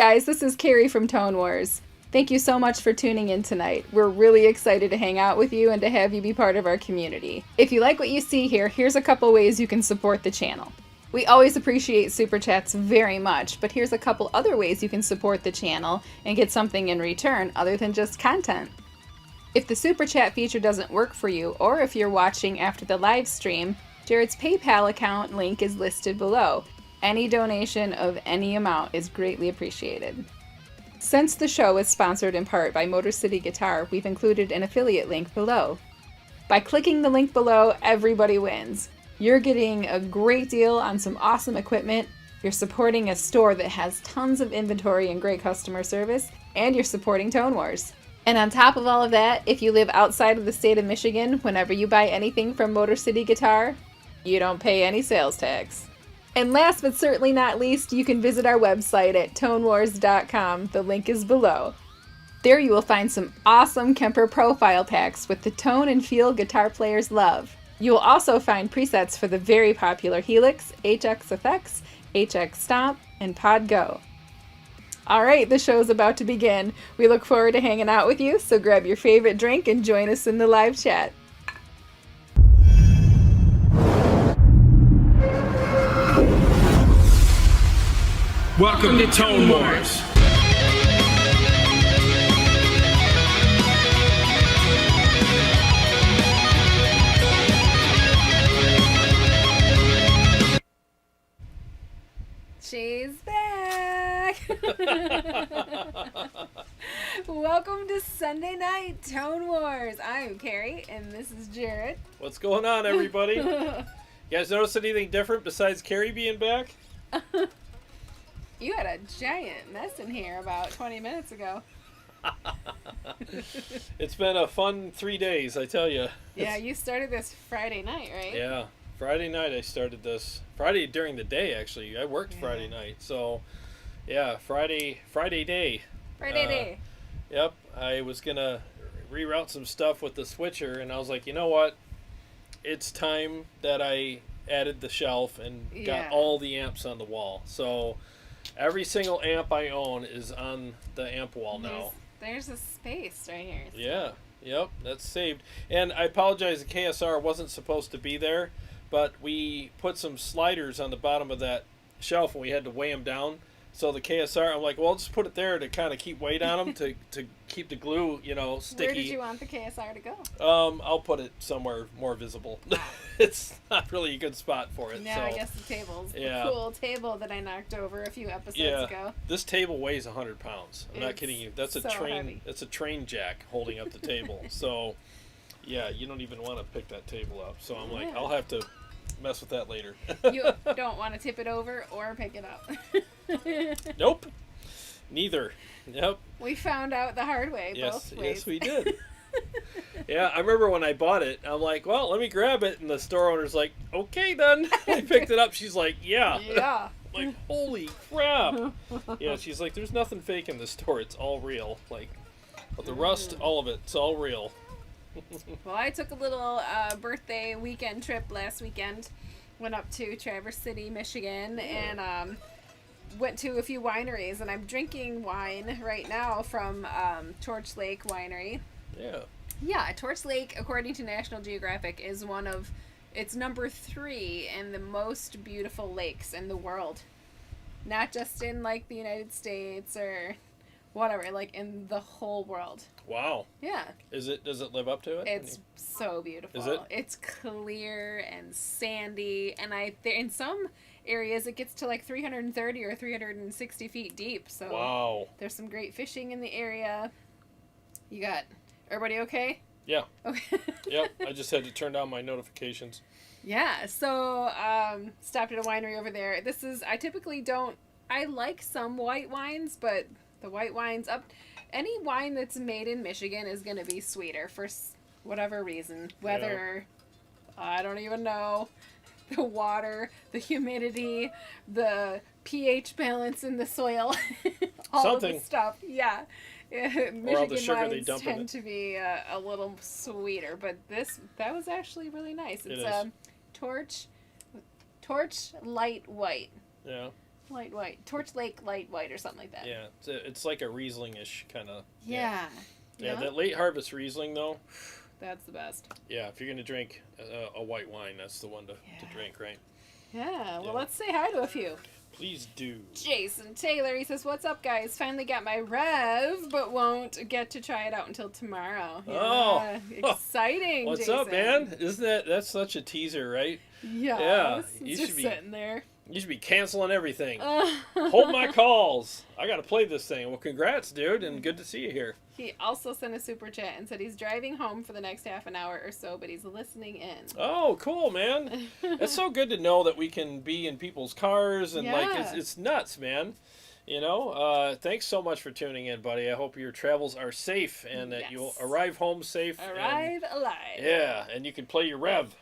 guys, this is Carrie from Tone Wars. Thank you so much for tuning in tonight. We're really excited to hang out with you and to have you be part of our community. If you like what you see here, here's a couple ways you can support the channel. We always appreciate Super Chats very much, but here's a couple other ways you can support the channel and get something in return other than just content. If the Super Chat feature doesn't work for you, or if you're watching after the live stream, Jarrod's PayPal account link is listed below. Any donation of any amount is greatly appreciated. Since the show is sponsored in part by Motor City Guitar, we've included an affiliate link below. By clicking the link below, everybody wins. You're getting a great deal on some awesome equipment, you're supporting a store that has tons of inventory and great customer service, and you're supporting Tone Wars. And on top of all of that, if you live outside of the state of Michigan, whenever you buy anything from Motor City Guitar, you don't pay any sales tax. And last but certainly not least, you can visit our website at tonewars.com. The link is below. There you will find some awesome KEMPER profile packs with the tone and feel guitar players love. You will also find presets for the very popular HELIX, HX Effects, HX Stomp, and Pod Go. Alright, the show's about to begin. We look forward to hanging out with you, so grab your favorite drink and join us in the live chat. Welcome to Tone Wars. She's back! Welcome to Sunday Night Tone Wars. I'm Carrie, and this is Jarrod. What's going on, everybody? You guys notice anything different besides Carrie being back? You had a giant mess in here about 20 minutes ago. It's been a fun 3 days, I tell you. Yeah, you started this Friday night, right? Yeah, Friday night I started this. Friday during the day, actually. I worked Friday night, so yeah, Friday day. Friday day. Yep, I was gonna reroute some stuff with the switcher, and I was like, you know what? It's time that I added the shelf and got all the amps on the wall. So every single amp I own is on the amp wall now. There's a space right here. Yeah, yep, that's saved. And I apologize, the KSR wasn't supposed to be there, but we put some sliders on the bottom of that shelf and we had to weigh them down. So the KSR, I'm like, well, I'll just put it there to kind of keep weight on them to keep the glue, sticky. Where did you want the KSR to go? I'll put it somewhere more visible. It's not really a good spot for it. No, so. I guess the table's the cool table that I knocked over a few episodes ago. This table weighs 100 pounds. I'm not kidding you. That's a train. Heavy. That's a train jack holding up the table. So, yeah, you don't even want to pick that table up. So I'm like, I'll have to mess with that later. You don't want to tip it over or pick it up. Nope. Neither. Yep. We found out the hard way. Both ways. Yes, we did. Yeah, I remember when I bought it, I'm like, well, let me grab it. And the store owner's like, okay, then. I picked it up. She's like, yeah. Yeah. I'm like, holy crap. Yeah, she's like, there's nothing fake in this store. It's all real. Like, the rust, all of it, it's all real. Well, I took a little birthday weekend trip last weekend. Went up to Traverse City, Michigan, and went to a few wineries. And I'm drinking wine right now from Torch Lake Winery. Yeah. Yeah, Torch Lake, according to National Geographic, is it's number 3 in the most beautiful lakes in the world. Not just in, like, the United States or whatever, like, in the whole world. Wow. Yeah. Does it live up to it? It's so beautiful. Is it? It's clear and sandy, and in some areas it gets to like 330 or 360 feet deep. So wow. There's some great fishing in the area. You got everybody okay? Yeah. Okay. Yep. I just had to turn down my notifications. Yeah. So stopped at a winery over there. I like some white wines, but the white wines any wine that's made in Michigan is going to be sweeter for whatever reason. Whether, I don't even know, the water, the humidity, the pH balance in the soil, all of the stuff. Yeah. Michigan or all the sugar wines they dump tend in it. to be a little sweeter, but that was actually really nice. It's it is. Torch Light White. Yeah. Light white. Torch Lake light white or something like that. Yeah, it's like a Riesling-ish kind of. Yeah. Yeah, that late harvest Riesling though. That's the best. Yeah, if you're gonna drink a white wine, that's the one to drink, right? Yeah. Well, Yeah. let's say hi to a few. Please do. Jason Taylor, he says, "What's up, guys? Finally got my Rev, but won't get to try it out until tomorrow." Yeah, exciting! What's Jason. up, man? Isn't that's such a teaser, right? Yeah, You it's should just be- sitting there. You should be canceling everything. Hold my calls. I gotta play this thing. Well, congrats, dude, and good to see you here. He also sent a super chat and said he's driving home for the next half an hour or so, but he's listening in. Oh, cool, man. It's so good to know that we can be in people's cars and Yeah. it's nuts, man. You know, thanks so much for tuning in, buddy. I hope your travels are safe and that you'll arrive home safe. Arrive alive. Yeah, and you can play your Rev.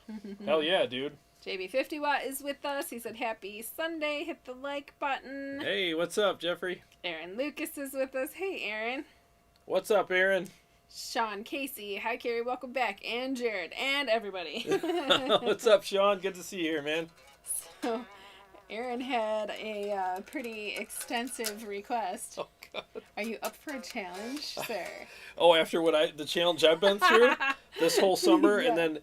Hell yeah, dude. JB50 Watt is with us. He said, "Happy Sunday. Hit the like button." Hey, what's up, Jeffrey? Aaron Lucas is with us. Hey, Aaron. What's up, Aaron? Sean Casey. Hi, Carrie. Welcome back. And Jarrod. And everybody. What's up, Sean? Good to see you here, man. So, Aaron had a pretty extensive request. Oh, God. Are you up for a challenge, sir? Oh, after the challenge I've been through this whole summer, Yeah. and then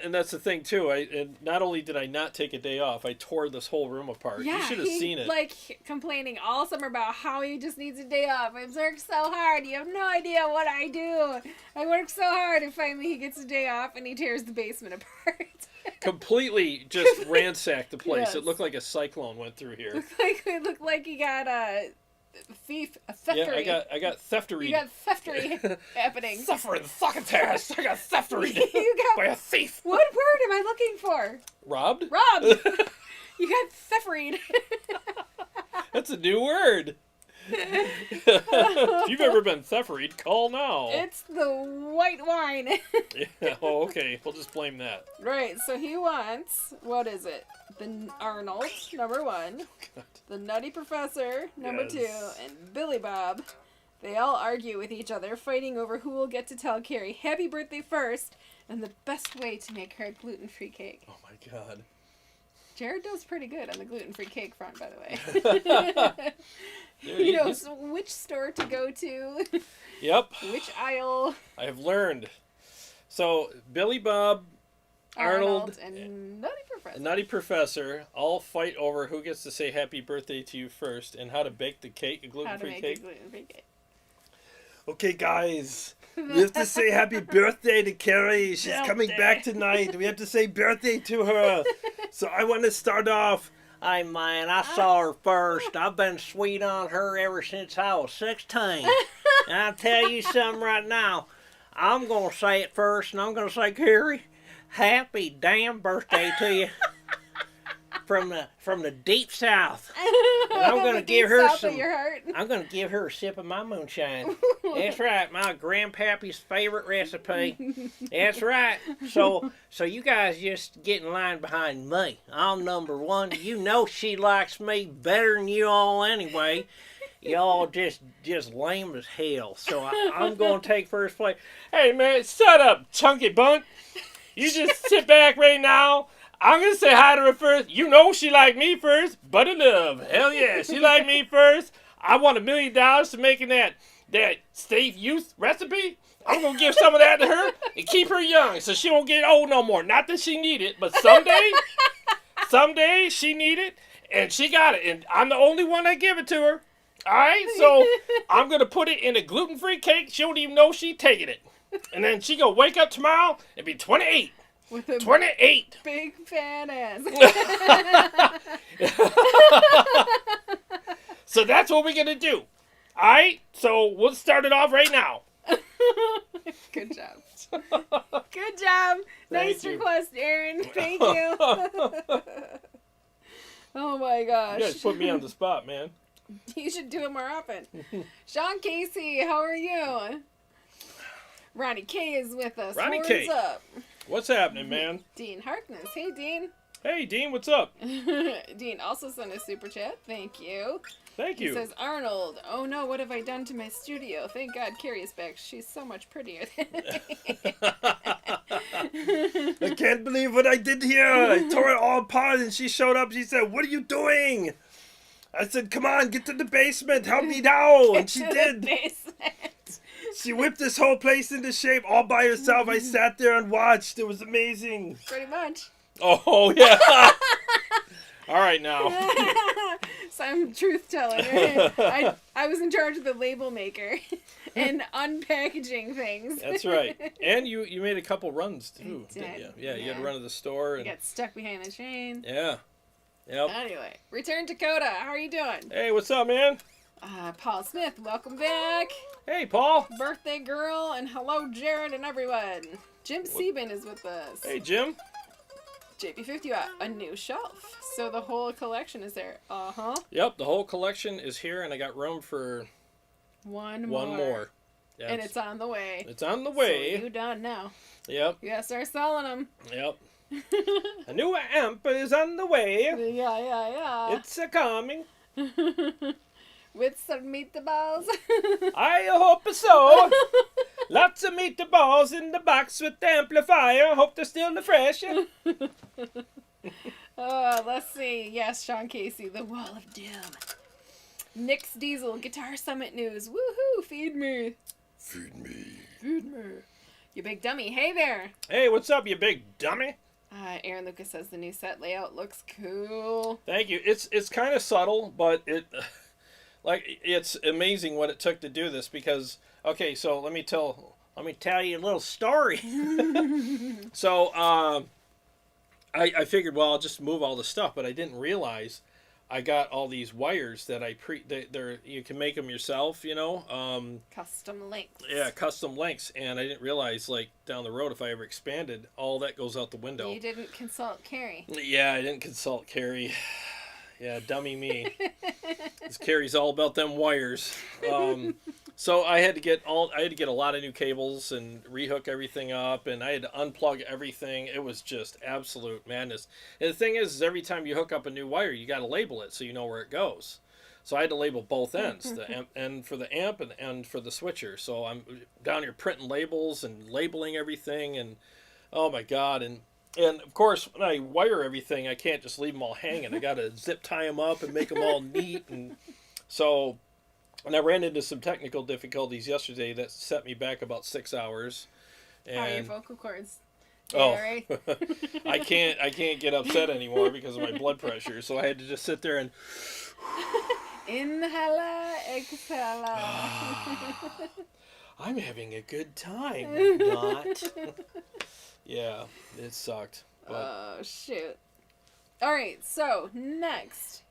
and that's the thing too. And not only did I not take a day off, I tore this whole room apart. Yeah, you should have seen it. Like complaining all summer about how he just needs a day off. I've worked so hard. You have no idea what I do. I work so hard, and finally he gets a day off, and he tears the basement apart. Completely just ransacked the place. Yes. It looked like a cyclone went through here. It looked like he got a theftery. Yeah, I got theftery. You got theftery happening. Suffering fucking test. I got theftery You got by a thief. What word am I looking for? Robbed? Robbed. You got thefteried. That's a new word. If you've ever been thefteried, call now. It's the white wine. Yeah, oh, okay. We'll just blame that. Right, so he wants, what is it? The Arnold, number 1. The Nutty Professor, number Yes. 2. And Billy Bob. They all argue with each other, fighting over who will get to tell Carrie happy birthday first and the best way to make her a gluten-free cake. Oh my God. Jarrod does pretty good on the gluten-free cake front, by the way. Dude, He knows which store to go to, Yep. which aisle. I have learned. So Billy Bob, Arnold, and Nutty Professor. and Nutty Professor all fight over who gets to say happy birthday to you first and how to bake the cake, a How to gluten-free make cake. a gluten-free cake. Okay, guys, we have to say happy birthday to Carrie. She's coming back tonight. We have to say birthday to her. So I want to start off. Hey man, I saw her first. I've been sweet on her ever since I was 16. And I'll tell you something right now. I'm going to say it first, and I'm going to say, Carrie, happy damn birthday to you. From the deep south. And I'm going to give her South of some. your heart. I'm going to give her a sip of my moonshine. That's right, my grandpappy's favorite recipe. That's right. So you guys just get in line behind me. I'm number 1. You know she likes me better than you all anyway. Y'all just lame as hell. So I'm going to take first place. Hey, man, shut up, chunky bunt. You just sit back right now. I'm going to say hi to her first. You know she liked me first. Buddy love. Hell yeah, she liked me first. I want $1 million to making that Stave Youth recipe. I'm going to give some of that to her and keep her young so she won't get old no more. Not that she need it, but someday she need it, and she got it. And I'm the only one that give it to her. All right, so I'm going to put it in a gluten-free cake. She don't even know she taking it. And then she going to wake up tomorrow and be 28. With a 28. big fat ass. So that's what we're going to do. All right, so we'll start it off right now. Good job. Good job. Nice you. request, Aaron. Thank you. Oh my gosh. You guys put me on the spot, man. You should do it more often. Sean Casey, how are you? Ronnie K is with us. Ronnie What's K. up? What's happening, man? Dean Harkness. Hey, Dean. Hey, Dean, what's up? Dean also sent a super chat. Thank you. Thank He you. says, Arnold, oh no, what have I done to my studio? Thank God Carrie is back. She's so much prettier than me. I can't believe what I did here. I tore it all apart, and she showed up. She said, "What are you doing?" I said, come on, get to the basement, help me down. And she To the did. basement. She whipped this whole place into shape all by herself. I sat there and watched. It was amazing. Pretty much. Oh, yeah. All right, now. So I'm truth teller. I was in charge of the label maker and unpackaging things. That's right. And you made a couple runs, too, I did. didn't you? Yeah, you had to Yeah. run to the store. I And got stuck behind the chain. yeah. Yep. Anyway, return to Coda. How are you doing? Hey, what's up, man? Paul Smith, welcome back. Hey, Paul. Birthday girl, and hello, Jarrod and everyone. Jim Sieben is with us. Hey, Jim. JP50 a new shelf. So the whole collection is there. Uh-huh. Yep, the whole collection is here, and I got room for One one more. Yeah, And it's on the way. it's on the way. So you done now. Yep, You gotta start selling them. yep. A new amp is on the way. Yeah. It's a coming. With some meatballs. I hope so. Lots of meatballs in the box with the amplifier. Hope they're still fresh. Let's see. Yes, Sean Casey, The Wall of Doom. Nick's Diesel, Guitar Summit News. Woohoo! Feed me. Feed me. Feed me. You big dummy. Hey there. Hey, what's up, you big dummy? Aaron Lucas says the new set layout looks cool. Thank you. It's kind of subtle, but it's amazing what it took to do this because okay, so let me tell you a little story. So I figured, well, I'll just move all the stuff, but I didn't realize I got all these wires that they're you can make them yourself, you know. Custom links. Yeah, custom links, and I didn't realize like down the road if I ever expanded, all that goes out the window. You didn't consult Carrie. Yeah, I didn't consult Carrie. Yeah, dummy me. This Carrie's all about them wires. So I had to get a lot of new cables and rehook everything up, and I had to unplug everything. It was just absolute madness. And the thing is every time you hook up a new wire, you got to label it so you know where it goes. So I had to label both ends, the end for the amp and the end for the switcher. So I'm down here printing labels and labeling everything, and oh my God, and of course, when I wire everything, I can't just leave them all hanging. I got to zip tie them up and make them all neat. And so, and I ran into some technical difficulties yesterday that set me back about 6 hours. And, How are your vocal cords? Oh, Right? I can't get upset anymore because of my blood pressure. So I had to just sit there and Inhala, exhala. I'm having a good time. Not. Yeah, it sucked. But Oh, shoot. Alright, so, next.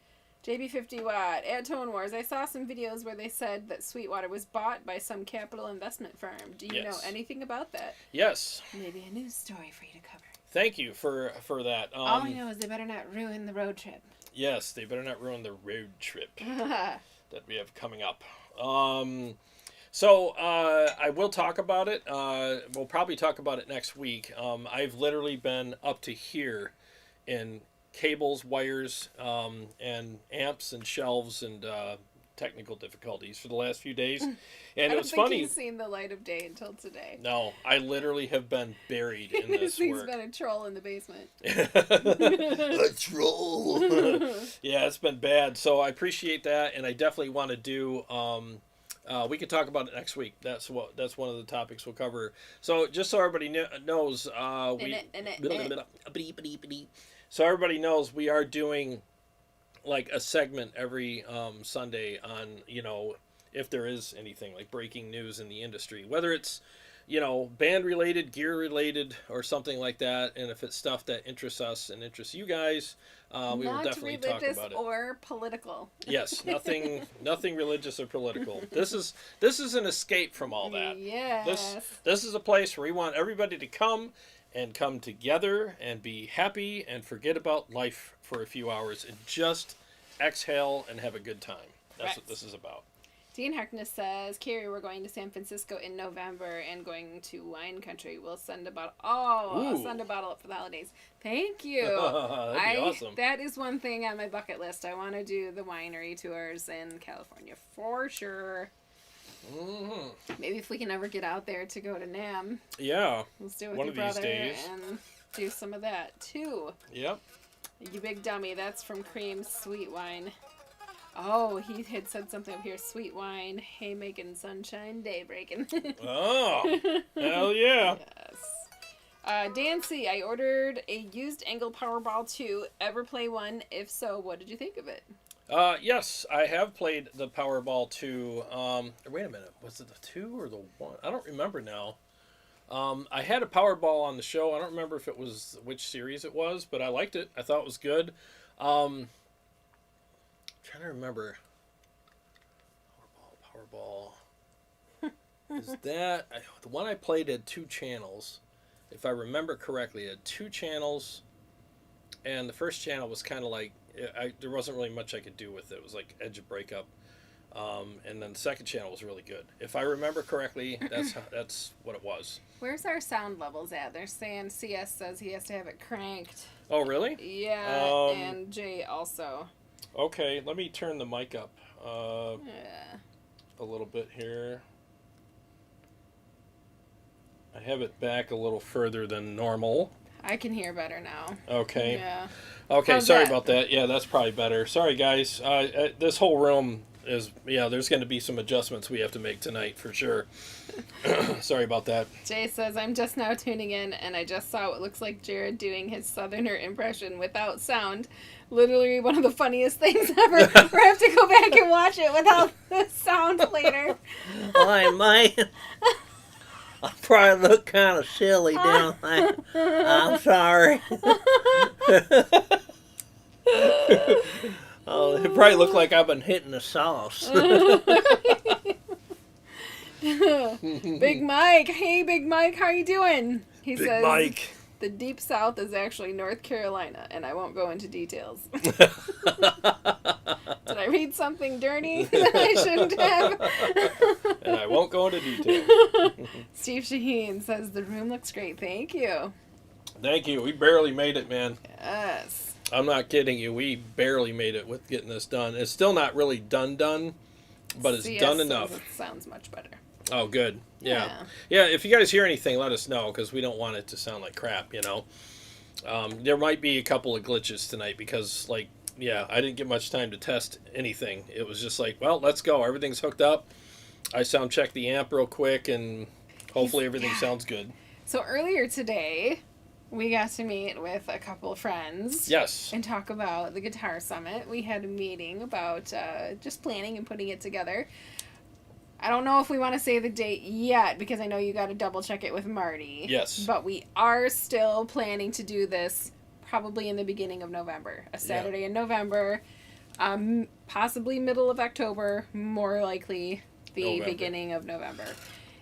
JB50 Watt, at Tone Wars, I saw some videos where they said that Sweetwater was bought by some capital investment firm. Do you know Yes. anything about that? yes, Maybe a news story for you to cover. thank you for that. All I know is they better not ruin the road trip. Yes, they better not ruin the road trip that we have coming up. So I will talk about it. We'll probably talk about it next week. I've literally been up to here in cables, wires, and amps and shelves and technical difficulties for the last few days. And I don't it's think funny. he's seen the light of day until today. No, I literally have been buried in this He's work. been a troll in the basement. A troll. Yeah, it's been bad. So I appreciate that, and I definitely want to do. We could talk about it next week. That's one of the topics we'll cover. So just so everybody knows, so everybody knows we are doing like a segment every Sunday on, you know, if there is anything like breaking news in the industry, whether it's, you know, band related, gear related, or something like that. And if it's stuff that interests us and interests you guys, we will definitely talk about it. Not religious or political. Yes, nothing religious or political. This is an escape from all that. Yes. This is a place where we want everybody to come together and be happy and forget about life for a few hours and just exhale and have a good time. That's Right. what this is about. Dean Harkness says, Carrie, we're going to San Francisco in November and going to wine country. We'll send a bottle. I'll Ooh. send a bottle up for the holidays. Thank you. That'd be awesome. That is one thing on my bucket list. I want to do the winery tours in California for sure. Mm-hmm. Maybe if we can ever get out there to go to NAMM, Yeah. let's do it with One your of these brother days. and do some of that too. Yep. You big dummy. That's from Cream Sweet Wine. Oh, he had said something up here. Sweet wine, haymaking, sunshine, day breaking. Oh, hell yeah. Yes. Dancy, I ordered a used Engl Powerball 2. Ever play one? If so, what did you think of it? Yes, I have played the Powerball 2. Wait a minute. Was it the 2 or the 1? I don't remember now. I had a Powerball on the show. I don't remember if it was which series it was, but I liked it. I thought it was good. I'm trying to remember. Powerball. Is that the one I played had 2 channels? If I remember correctly, it had 2 channels, and the first channel was kind of like there wasn't really much I could do with it. It was like edge of breakup, and then the second channel was really good. If I remember correctly, that's what it was. Where's our sound levels at? They're saying CS says he has to have it cranked. Oh, really? Yeah, and Jay also. Okay, let me turn the mic up Yeah. a little bit here. I have it back a little further than normal. I can hear better now. Okay. Yeah. Okay, How's sorry that? about that. Yeah, that's probably better. Sorry, guys. This whole room is, there's going to be some adjustments we have to make tonight for sure. Sorry about that. Jay says, I'm just now tuning in, and I just saw what looks like Jarrod doing his Southerner impression without sound. Literally one of the funniest things ever. We're going to have to go back and watch it without the sound later. Hi, man. I probably look kind of silly down there. I'm sorry. Oh, it probably looked like I've been hitting The sauce. Big Mike. Hey, Big Mike, how you doing? He Big says, Mike. the Deep South is actually North Carolina, and I won't go into details. Did I read something dirty that I shouldn't have? And I won't go into detail. Steve Shaheen says, the room looks great. Thank you. Thank you. We barely made it, man. Yes. I'm not kidding you. We barely made it with getting this done. It's still not really done, but it's CS done says enough. It sounds much better. Oh, good. Yeah. If you guys hear anything, let us know, because we don't want it to sound like crap, There might be a couple of glitches tonight because, I didn't get much time to test anything. It was just like, well, let's go. Everything's hooked up. I sound checked the amp real quick, and hopefully everything sounds good. So earlier today, we got to meet with a couple of friends. Yes. And talk about the Guitar Summit. We had a meeting about just planning and putting it together. I don't know if we want to say the date yet, because I know you got to double check it with Marty. Yes. But we are still planning to do this probably in the beginning of November. A Saturday in November. Possibly middle of October. More likely the beginning of November.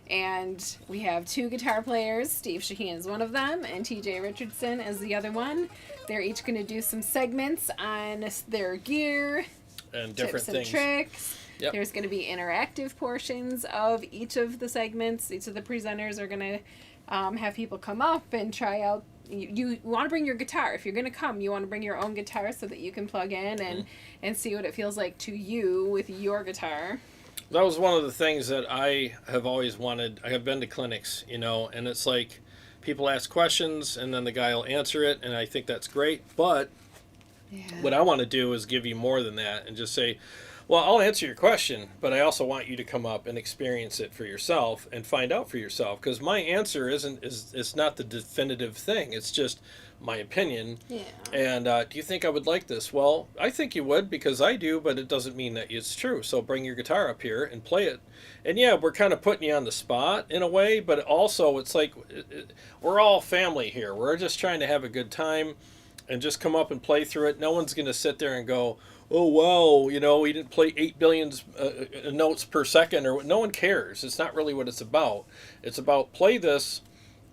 And we have 2 guitar players. Steve Shaheen is one of them, and TJ Richardson is the other one. They're each going to do some segments on their gear, And different tips things. and tricks. Yep. There's going to be interactive portions of each of the segments. Each of the presenters are going to have people come up and try out. You want to bring your guitar. If you're going to come, you want to bring your own guitar so that you can plug in and see what it feels like to you with your guitar. That was one of the things that I have always wanted. I have been to clinics, and it's like people ask questions and then the guy will answer it, and I think that's great. But what I want to do is give you more than that and just say, well, I'll answer your question, but I also want you to come up and experience it for yourself and find out for yourself, because my answer it's not the definitive thing. It's just my opinion. Yeah. And do you think I would like this? Well, I think you would, because I do, but it doesn't mean that it's true. So bring your guitar up here and play it. And yeah, we're kind of putting you on the spot in a way, but also it's like we're all family here. We're just trying to have a good time and just come up and play through it. No one's going to sit there and go, oh, wow, he didn't play 8 billion notes per second. Or no one cares. It's not really what it's about. It's about play this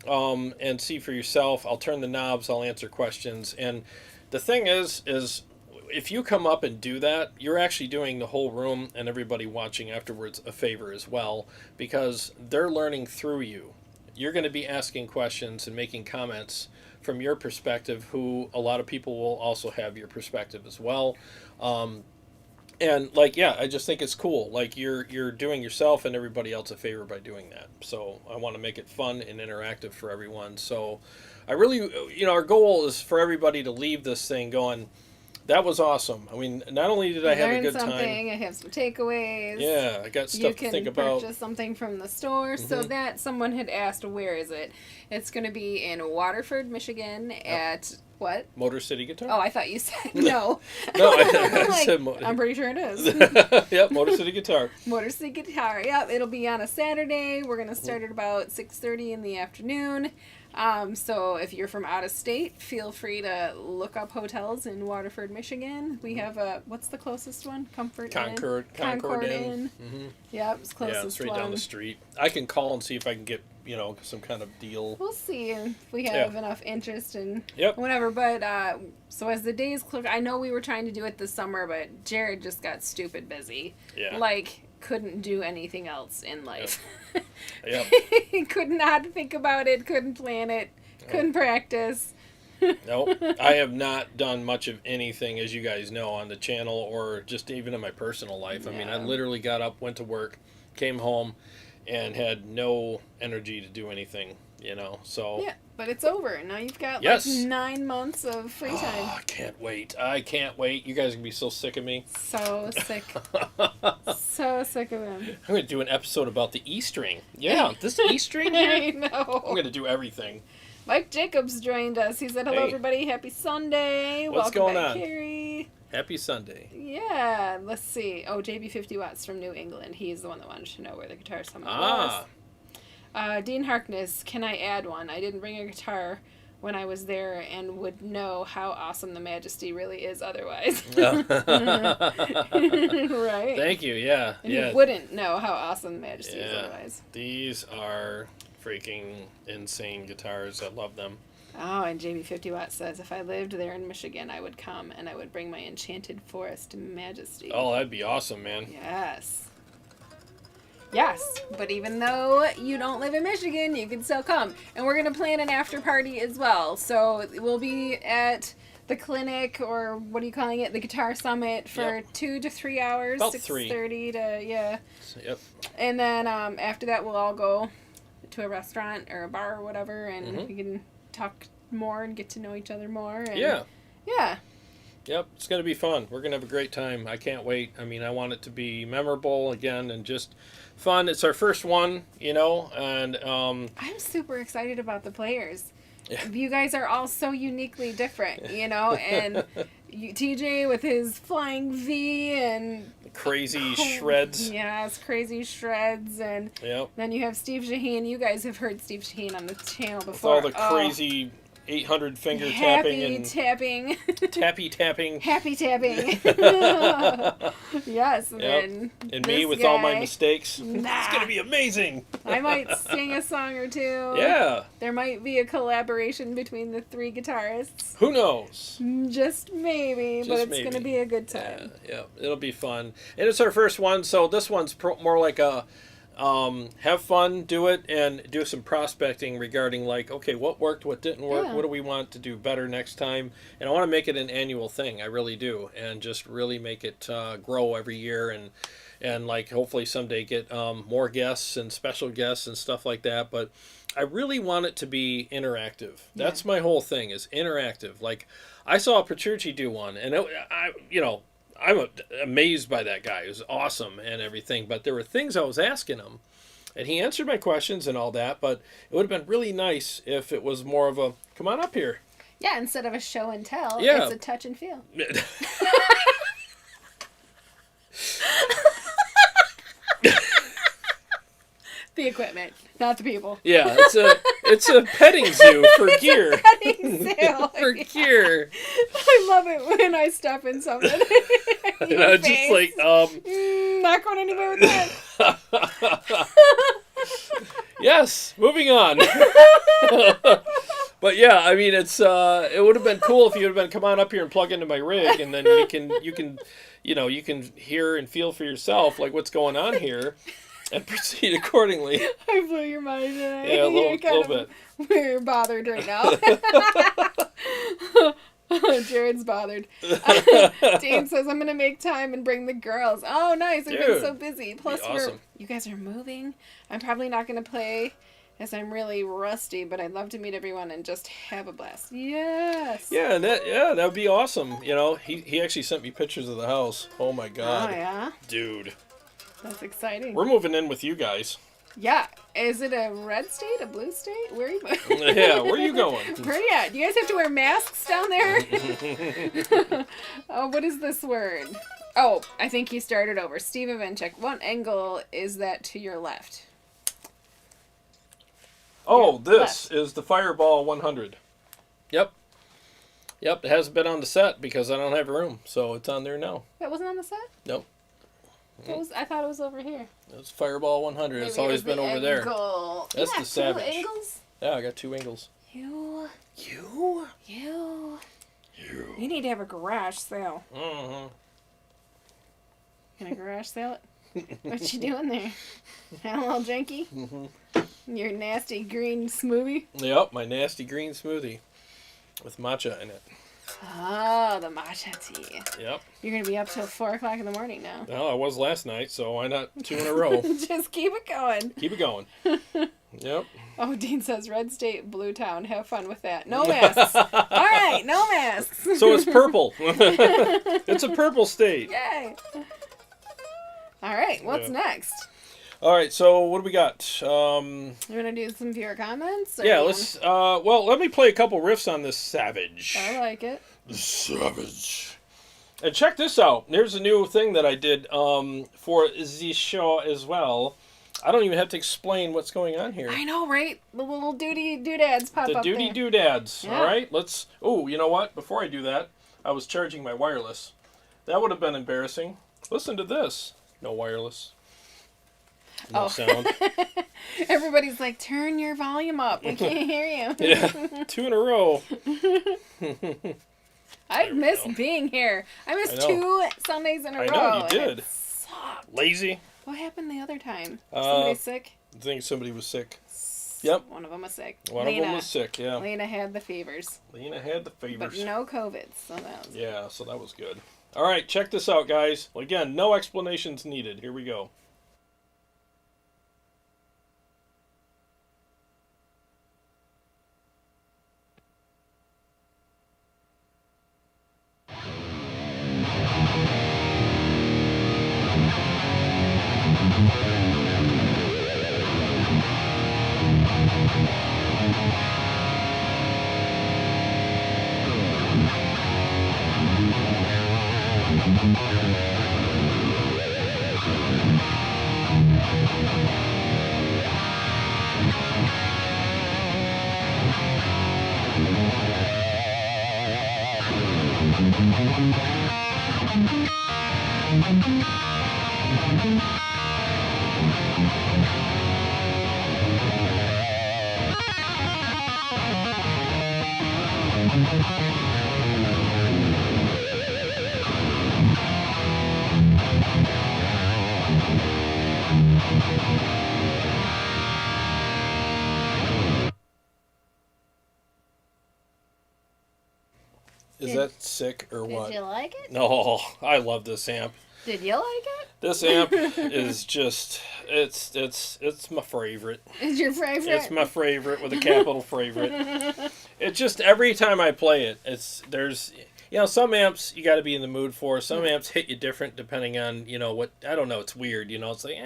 and see for yourself. I'll turn the knobs. I'll answer questions. And the thing is if you come up and do that, you're actually doing the whole room and everybody watching afterwards a favor as well, because they're learning through you. You're going to be asking questions and making comments from your perspective, who a lot of people will also have your perspective as well. And I just think it's cool. Like you're doing yourself and everybody else a favor by doing that. So I want to make it fun and interactive for everyone. So I really, our goal is for everybody to leave this thing going, That was awesome. I mean, not only did I have a Learn good something. time. I have some takeaways. Yeah, I got stuff to think You about. can purchase something from the store. So that someone had asked, where is it? It's going to be in Waterford, Michigan at what? Motor City Guitar. Oh, I thought you said no. No, I Like, said I'm pretty sure it is. Yep, Motor City Guitar. Motor City Guitar. Yep, it'll be on a Saturday. We're going to start at about 6:30 in the afternoon. So if you're from out of state, feel free to look up hotels in Waterford, Michigan. We have what's the closest one? Concord Inn. Mm-hmm. Yep, it's closest Yeah, it's right one. down the street. I can call and see if I can get, some kind of deal. We'll see if we have enough interest in Yep. whatever. But so as the days click, I know we were trying to do it this summer, but Jarrod just got stupid busy. Yeah. Like, couldn't do anything else in life. Yep. Could not think about it, couldn't plan it, couldn't practice. Nope. I have not done much of anything, as you guys know, on the channel or just even in my personal life. I mean, I literally got up, went to work, came home, and had no energy to do anything, so. Yeah, but it's over. Now you've got Yes. like 9 months of free time. Oh, I can't wait. I can't wait. You guys are going to be so sick of me. So sick. So sick of him. I'm going to do an episode about the E string. Yeah, this E string here. I know. I'm going to do everything. Mike Jacobs joined us. He said, hello, Hey. everybody. Happy Sunday. What's Welcome going back, on? Carrie. Happy Sunday. Yeah, let's see. Oh, JB 50 Watts from New England. He's the one that wanted to know where the Guitar Summit Ah. was. Dean Harkness, can I add one? I didn't bring a guitar when I was there and would know how awesome the Majesty really is otherwise. Right? Thank you. Yeah. And yeah. you wouldn't know how awesome the Majesty is Yeah. otherwise. These are freaking insane guitars. I love them. Oh, and JB 50 Watts says, if I lived there in Michigan, I would come and I would bring my Enchanted Forest Majesty. Oh, that'd be awesome, man. Yes. Yes, but even though you don't live in Michigan, you can still come. And we're going to plan an after party as well. So we'll be at the clinic, or what are you calling it? The Guitar Summit for 2 to 3 hours. About 6:30 to, yeah. Yep. And then after that, we'll all go to a restaurant or a bar or whatever, and we can talk more and get to know each other more. And Yeah. Yeah. Yep. It's going to be fun. We're going to have a great time. I can't wait. I mean, I want it to be memorable again and just fun. It's our first one, and I'm super excited about the players. Yeah. You guys are all so uniquely different, and TJ with his flying V and crazy shreds. Yes, crazy shreds, and Yep. then you have Steve Shaheen. You guys have heard Steve Shaheen on the channel With before. all the crazy 800 finger happy tapping and tapping. tapping. Happy tapping. Yes, and Yep. then And me this with all my guy. mistakes. It's Nah. going to be amazing. I might sing a song or two. Yeah. There might be a collaboration between the 3 guitarists. Who knows? Just maybe, but Just it's maybe. going to be a good time. Yeah. It'll be fun. And it's our first one, so this one's more like a have fun, do it, and do some prospecting regarding okay, what worked, what didn't work, Yeah. what do we want to do better next time. And I want to make it an annual thing. I really do. And just really make it grow every year and hopefully someday get more guests and special guests and stuff like that. But I really want it to be interactive. That's my whole thing, is interactive. Like, I saw Petrucci do one, and I'm amazed by that guy. It was awesome and everything. But there were things I was asking him, and he answered my questions and all that. But it would have been really nice if it was more of a, come on up here. Yeah, instead of a show and tell, Yeah. it's a touch and feel. The equipment, not the people. Yeah, it's a petting zoo for gear. Petting zoo. For gear. I love it when I step in something. And I was just like, not going anywhere with that. yes, moving on. But yeah, I mean, it would have been cool if you would have been, come on up here and plug into my rig, and then you can hear and feel for yourself what's going on here, and proceed accordingly. I blew your mind today. Yeah, a little You're kind bit. We're bothered right now. Jared's bothered. Dean says, I'm going to make time and bring the girls. Oh, nice. I've been Dude, so busy. Plus, awesome. you guys are moving. I'm probably not going to play as I'm really rusty, but I'd love to meet everyone and just have a blast. Yes. Yeah, that would be awesome. You know, he actually sent me pictures of the house. Oh my God. Oh, yeah? Dude. That's exciting. We're moving in with you guys. Yeah. Is it a red state, a blue state? Where are you Yeah, where are you going? Where are you at? Do you guys have to wear masks down there? Oh, what is this word? Oh, I think he started over. Steve Ivanchek. What Engl is that to your left? Oh, Your this is the Fireball 100. Yep. Yep, it hasn't been on the set because I don't have room, so it's on there now. That wasn't on the set? Nope. I thought it was over here. It's Fireball 100. Maybe It's always it was been the over there. Engl. That's You the got Savage. two Engls? Yeah, I got 2 Engls. You need to have a garage sale. Mm-hmm. Can I garage sale it? What you doing there? A little drinky? Mm-hmm. Your nasty green smoothie? Yep, my nasty green smoothie with matcha in it. Oh, the matcha tea. Yep. You're going to be up till 4 o'clock in the morning now. Well, I was last night, so why not 2 in a row? Just keep it going. Keep it going. Yep. Oh, Dean says Red State, Blue Town. Have fun with that. No masks. All right, no masks. So it's purple. It's a purple state. Yay. All right, what's next? All right, so what do we got? You're going to do some viewer comments? Or Yeah, let's, well, let me play a couple riffs on this Savage. I like it. The Savage. And check this out. There's a new thing that I did for the show as well. I don't even have to explain what's going on here. I know, right? The little doodads pop The up duty there. doodads. Yeah. All right, let's. Oh, you know what? Before I do that, I was charging my wireless. That would have been embarrassing. Listen to this. No wireless. No sound. Everybody's like, turn your volume up. We can't hear you. Yeah, 2 in a row. I There we missed go. being here. I missed I know. 2 Sundays in a I row. know, you and did. it sucked. Lazy. What happened the other time? Somebody sick? I think somebody was sick. Yep. One of them was sick. One of them was sick, yeah. Lena had the fevers. Lena had the fevers. But no COVID, so that was... Yeah, so that was good. All right, check this out, guys. Well, again, no explanations needed. Here we go. Is that sick or what? Did you like it? No, I love this amp. Did you like it? This amp is just, it's my favorite. Is your favorite? It's my favorite with a capital favorite. It just, every time I play it, there's, you know, some amps you got to be in the mood for. Some amps hit you different depending on, you know, what, I don't know, it's weird, you know. It's like,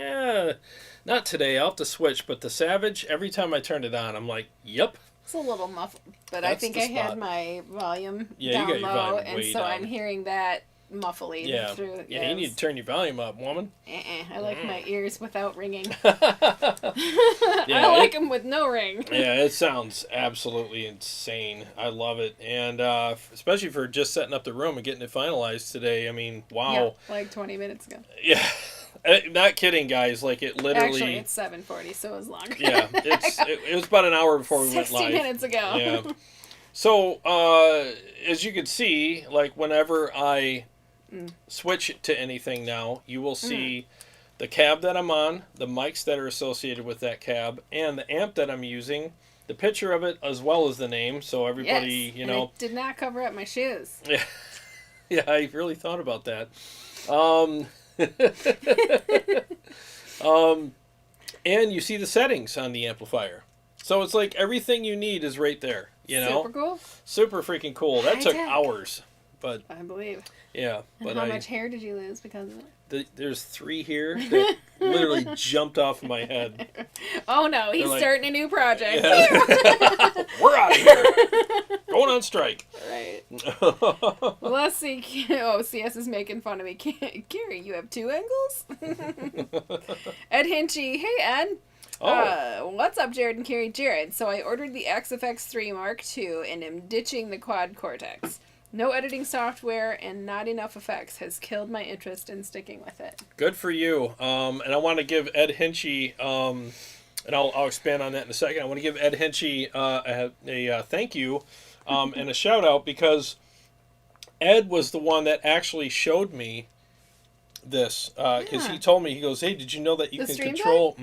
not today, I'll have to switch. But the Savage, every time I turn it on, I'm like, yep. It's a little muffled, but That's I think the I had spot. my volume Yeah, down you got your low, volume and way so down. I'm hearing that muffly Yeah, through. yeah, you need to turn your volume up, woman. I like my ears without ringing. Yeah, I like them with no ring. Yeah, it sounds absolutely insane. I love it. And especially for just setting up the room and getting it finalized today. I mean, wow. Yep, like 20 minutes ago. Yeah. Not kidding, guys. Like, it literally... Actually, it's 7:40, so it was longer. Yeah, it was about an hour before we went 60 live. minutes ago. Yeah. So, as you can see, like, whenever I switch to anything now, you will see the cab that I'm on, the mics that are associated with that cab, and the amp that I'm using, the picture of it, as well as the name, so everybody, Yes, you and know... it did not cover up my shoes. Yeah, yeah, I really thought about that. And you see the settings on the amplifier. So it's like everything you need is right there. You know, Super cool. super freaking cool. That took High-tech. hours, but I believe. yeah. And But how much hair did you lose because of it? there's 3 here that literally jumped off my head. Oh no, he's like- starting a new project. Yeah. We're out of here. Going on strike. Right. Well, let's see. Oh, CS is making fun of me. Gary, you have 2 angles? Ed Hinchy. Hey, Ed. Oh. What's up, Jarrod and Carrie? Jarrod. So I ordered the XFX3 Mark II and am ditching the Quad Cortex. No editing software and not enough effects has killed my interest in sticking with it. Good for you. And I want to give Ed Hinchy, and I'll expand on that in a second. I want to give Ed Hinchy a thank you and a shout out, because Ed was the one that actually showed me this, because he told me, he goes, hey, did you know that you The can stream control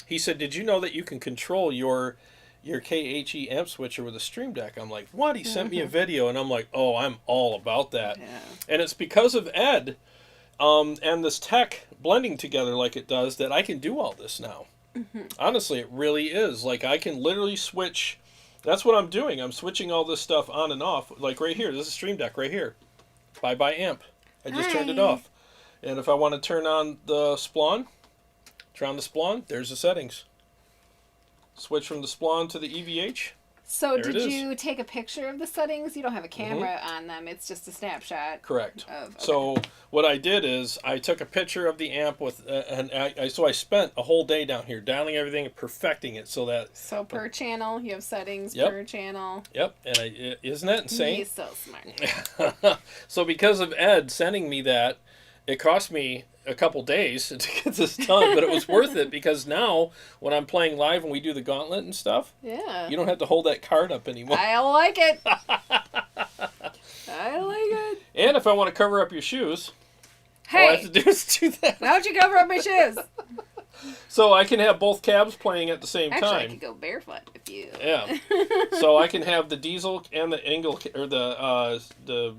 he said, did you know that you can control your KHE amp switcher with a stream deck? I'm like, what? He sent me a video, and I'm like, oh, I'm all about that. Yeah. And it's because of Ed and this tech blending together like it does that I can do all this now. Honestly, it really is. Like, I can literally switch. That's what I'm doing. I'm switching all this stuff on and off. Like right here, this is a stream deck right here. Bye-bye amp. I just turned it off. And if I want to turn on the Splon, turn on the Splon, there's the settings. Switch from the Splon to the EVH. So There it did is. you take a picture of the settings? You don't have a camera on them. It's just a snapshot. Correct. Okay. So what I did is I took a picture of the amp with, and I spent a whole day down here dialing everything and perfecting it so that. So per channel, you have settings Yep. per channel. Yep. And isn't that insane? He's so smart. So because of Ed sending me that, it cost me a couple days to get this done, but it was worth it, because now when I'm playing live and we do the gauntlet and stuff, Yeah. you don't have to hold that card up anymore. I like it. I like it. And if I want to cover up your shoes, all I Hey, have to do is do that. why don't you cover up my shoes? So I can have both cabs playing at the same Actually, I time. could go barefoot if you. Yeah. So I can have the diesel and the Engl or the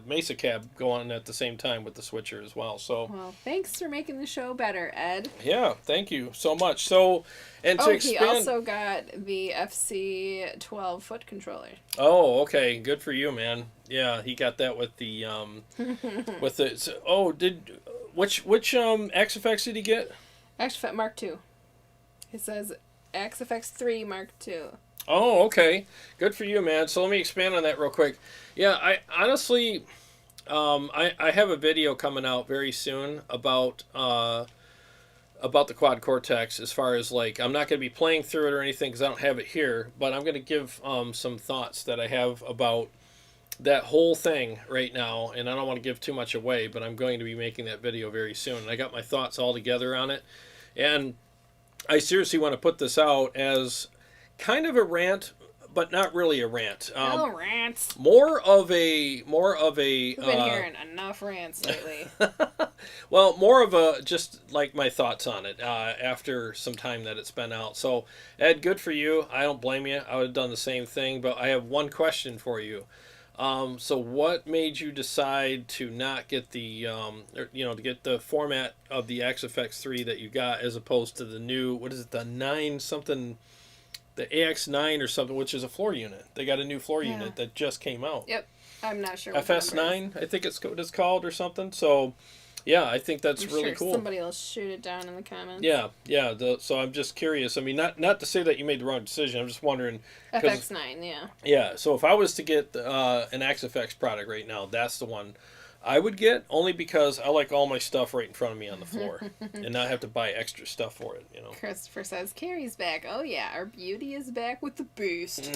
Mesa cab go on at the same time with the switcher as well. So Well, thanks for making the show better, Ed. yeah, thank you so much. So, and to Oh, he expand. also got the FC 12 foot controller. Oh, okay, good for you, man. Yeah, he got that with the with the. Which XFX did he get? XFX Mark II. It says XFX 3 Mark II. Oh, okay. Good for you, man. So let me expand on that real quick. Yeah, I honestly, I have a video coming out very soon about the Quad Cortex. As far as, like, I'm not going to be playing through it or anything because I don't have it here, but I'm going to give some thoughts that I have about that whole thing right now, and I don't want to give too much away, but I'm going to be making that video very soon. And I got my thoughts all together on it, and I seriously want to put this out as kind of a rant, but not really a rant. No rants. More of a. We've been hearing enough rants lately. Well, more of a just like my thoughts on it after some time that it's been out. So, Ed, good for you. I don't blame you. I would have done the same thing, but I have one question for you. So what made you decide to not get the, to get the format of the XFX3 that you got as opposed to the new, what is it, the 9 something, the AX9 or something, which is a floor unit. They got a new floor unit that just came out. Yep. I'm not sure what the number is. FS9, I think it's what it's called or something. So, yeah, I think that's I'm really sure cool. Somebody will shoot it down in the comments. Yeah. So I'm just curious. I mean, not to say that you made the wrong decision. I'm just wondering. FX9, yeah. Yeah. So if I was to get an XFX product right now, that's the one I would get, only because I like all my stuff right in front of me on the floor and not have to buy extra stuff for it. Christopher says, Carrie's back. Oh, yeah, our beauty is back with the boost.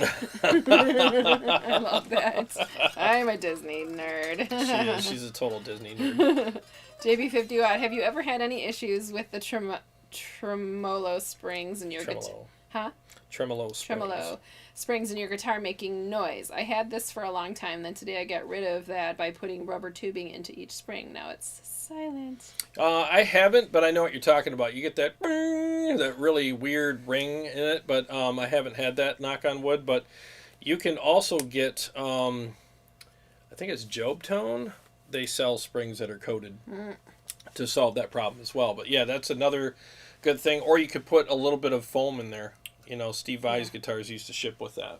I love that. I'm a Disney nerd. She is. She's a total Disney nerd. JB50 Watt, have you ever had any issues with the tremolo springs in your guitar? Tremolo. Huh? Tremolo springs. Tremolo springs in your guitar making noise. I had this for a long time. Then today I got rid of that by putting rubber tubing into each spring. Now it's silent. I haven't, but I know what you're talking about. You get that that really weird ring in it, but I haven't had that, knock on wood. But you can also get, I think it's Job Tone. They sell springs that are coated to solve that problem as well. But yeah, that's another good thing. Or you could put a little bit of foam in there Steve Vai's guitars used to ship with that.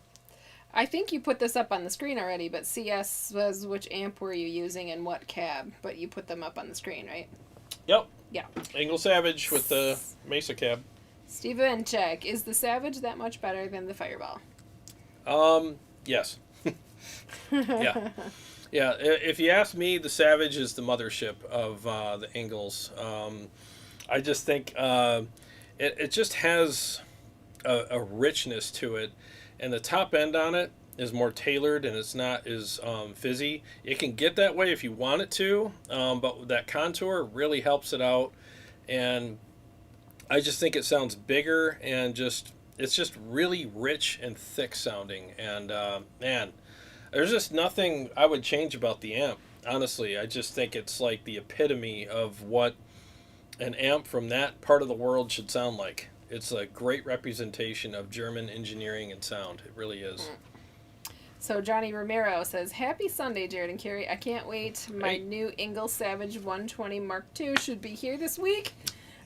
I think you put this up on the screen already, but CS says which amp were you using and what cab, but you put them up on the screen, right? Yep. Yeah. Engl Savage with the Mesa cab. Steven, check. Is the Savage that much better than the Fireball? Yes. Yeah. Yeah, if you ask me, the Savage is the mothership of the Engls. I just think it just has a richness to it, and the top end on it is more tailored, and it's not as fizzy. It can get that way if you want it to, but that contour really helps it out, and I just think it sounds bigger, and it's just really rich and thick sounding, and man, there's just nothing I would change about the amp. Honestly, I just think it's like the epitome of what an amp from that part of the world should sound like. It's a great representation of German engineering and sound. It really is. So Johnny Romero says, "Happy Sunday, Jarrod and Carrie. I can't wait. My new Engl Savage 120 Mark II should be here this week.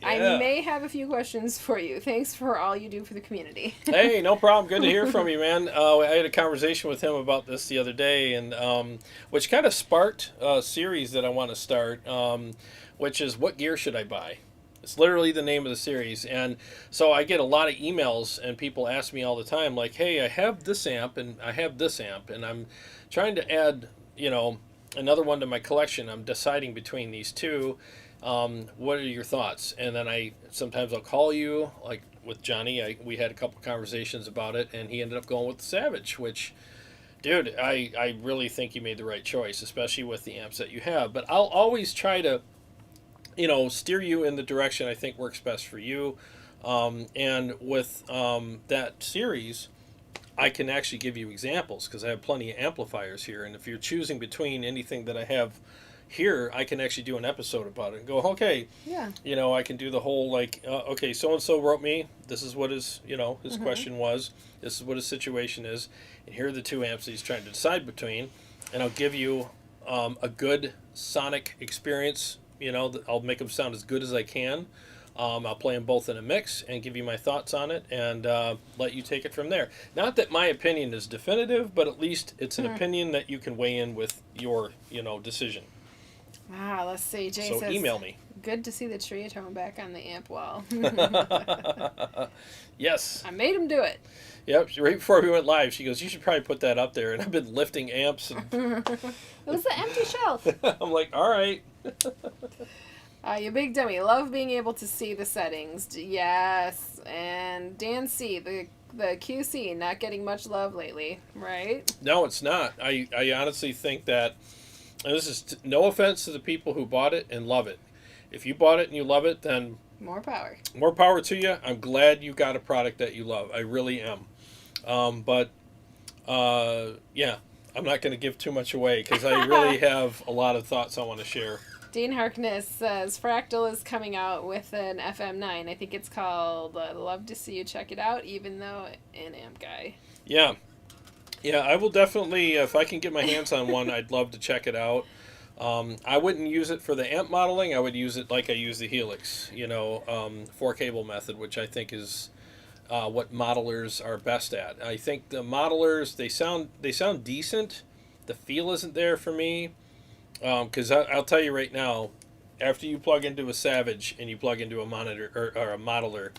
Yeah. I may have a few questions for you. Thanks for all you do for the community." Hey, no problem. Good to hear from you, man. I had a conversation with him about this the other day, and which kind of sparked a series that I want to start, which is What Gear Should I Buy? It's literally the name of the series. And so I get a lot of emails, and people ask me all the time, like, hey, I have this amp, and I have this amp, and I'm trying to add, another one to my collection. I'm deciding between these two. What are your thoughts? And then sometimes I'll call you, like with Johnny. We had a couple conversations about it, and he ended up going with the Savage, which, dude, I really think you made the right choice, especially with the amps that you have. But I'll always try to, steer you in the direction I think works best for you. And with that series, I can actually give you examples because I have plenty of amplifiers here. And if you're choosing between anything that I have here, I can actually do an episode about it and go, okay, Yeah. I can do the whole, okay, so-and-so wrote me, this is what his question was, this is what his situation is, and here are the two amps that he's trying to decide between, and I'll give you a good sonic experience, I'll make them sound as good as I can. I'll play them both in a mix and give you my thoughts on it, and let you take it from there. Not that my opinion is definitive, but at least it's an opinion that you can weigh in with your, decision. Let's see. Jay So says, email me. "Good to see the Triatone back on the amp wall." Yes. I made him do it. Yep. Right before we went live, she goes, "You should probably put that up there." And I've been lifting amps. And It was the empty shelf. I'm like, all right. You big dummy. Love being able to see the settings. Yes. And Dan C, the QC, not getting much love lately, right? No, it's not. I honestly think that, and this is no offense to the people who bought it and love it. If you bought it and you love it, then More power. more power to you. I'm glad you got a product that you love. I really am. Yeah, I'm not going to give too much away because I really have a lot of thoughts I want to share. Dean Harkness says Fractal is coming out with an FM9. I think it's called Love to See You Check It Out, even though an amp guy. Yeah. Yeah, I will definitely, if I can get my hands on one, I'd love to check it out. I wouldn't use it for the amp modeling. I would use it like I use the Helix, 4-cable method, which I think is what modelers are best at. I think the modelers, they sound decent. The feel isn't there for me. Because I'll tell you right now, after you plug into a Savage and you plug into a monitor or a modeler,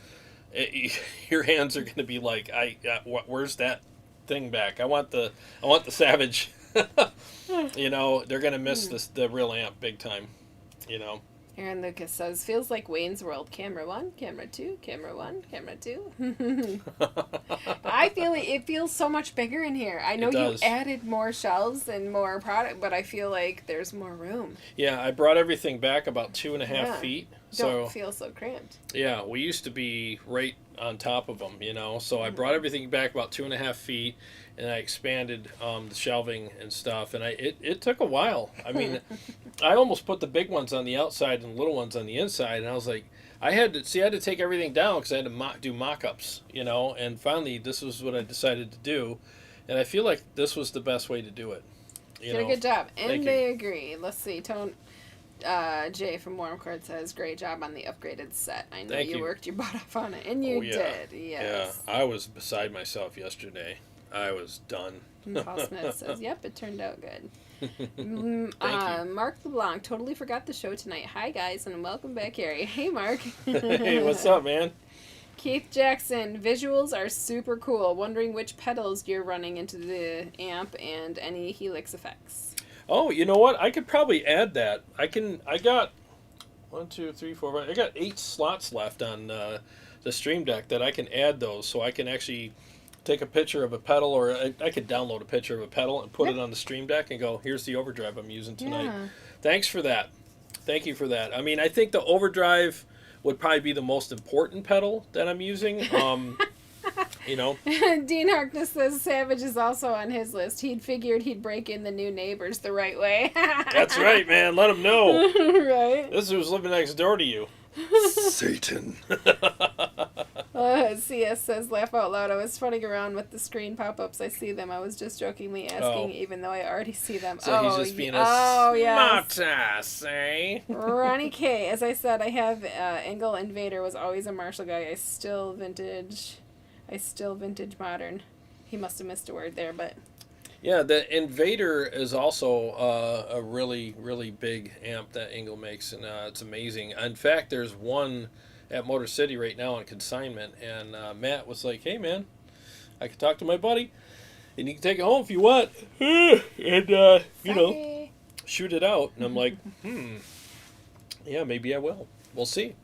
your hands are going to be like, where's that thing back? I want the Savage. They're going to miss the real amp big time. Aaron Lucas says, feels like Wayne's World. Camera 1, camera 2, camera 1, camera 2. I feel it feels so much bigger in here. I know you added more shelves and more product, but I feel like there's more room. Yeah, I brought everything back about 2.5 feet. Don't feel so cramped. Yeah, we used to be right on top of them, So I brought everything back about 2.5 feet, and I expanded the shelving and stuff. And it took a while. I mean, I almost put the big ones on the outside and the little ones on the inside. And I was like, I had to take everything down because I had to do mock-ups, And finally, this was what I decided to do. And I feel like this was the best way to do it. You did a good job. And they agree. Let's see. Jay from Warm Court says, great job on the upgraded set. I know Thank you you. worked your butt off on it, and you did. Yes. Yeah, I was beside myself yesterday. I was done. And Paul Smith says, yep, it turned out good. Thank you. Mark LeBlanc, totally forgot the show tonight. Hi, guys, and welcome back, Harry. Hey, Mark. Hey, what's up, man? Keith Jackson, visuals are super cool. Wondering which pedals you're running into the amp and any Helix effects. Oh, you know what? I could probably add that. I got 1, 2, 3, 4, 5. I got 8 slots left on the Stream Deck that I can add those, so I can actually take a picture of a pedal, or I could download a picture of a pedal and put it on the Stream Deck and go, here's the Overdrive I'm using tonight. Yeah. Thanks for that. Thank you for that. I mean, I think the Overdrive would probably be the most important pedal that I'm using. You know. Dean Harkness says Savage is also on his list. He'd figured he'd break in the new neighbors the right way. That's right, man. Let him know. Right? This is who's living next door to you. Satan. CS says, laugh out loud. I was funning around with the screen pop-ups. I see them. I was just jokingly asking, even though I already see them. So he's just being a yes. smartass, eh? Ronnie K. As I said, I have Engl Invader was always a Marshall guy. I still vintage modern. He must have missed a word there, but... Yeah, the Invader is also a really, really big amp that Engl makes, and it's amazing. In fact, there's one at Motor City right now on consignment, and Matt was like, hey, man, I can talk to my buddy, and you can take it home if you want, and, you know, shoot it out. And I'm like, yeah, maybe I will. We'll see.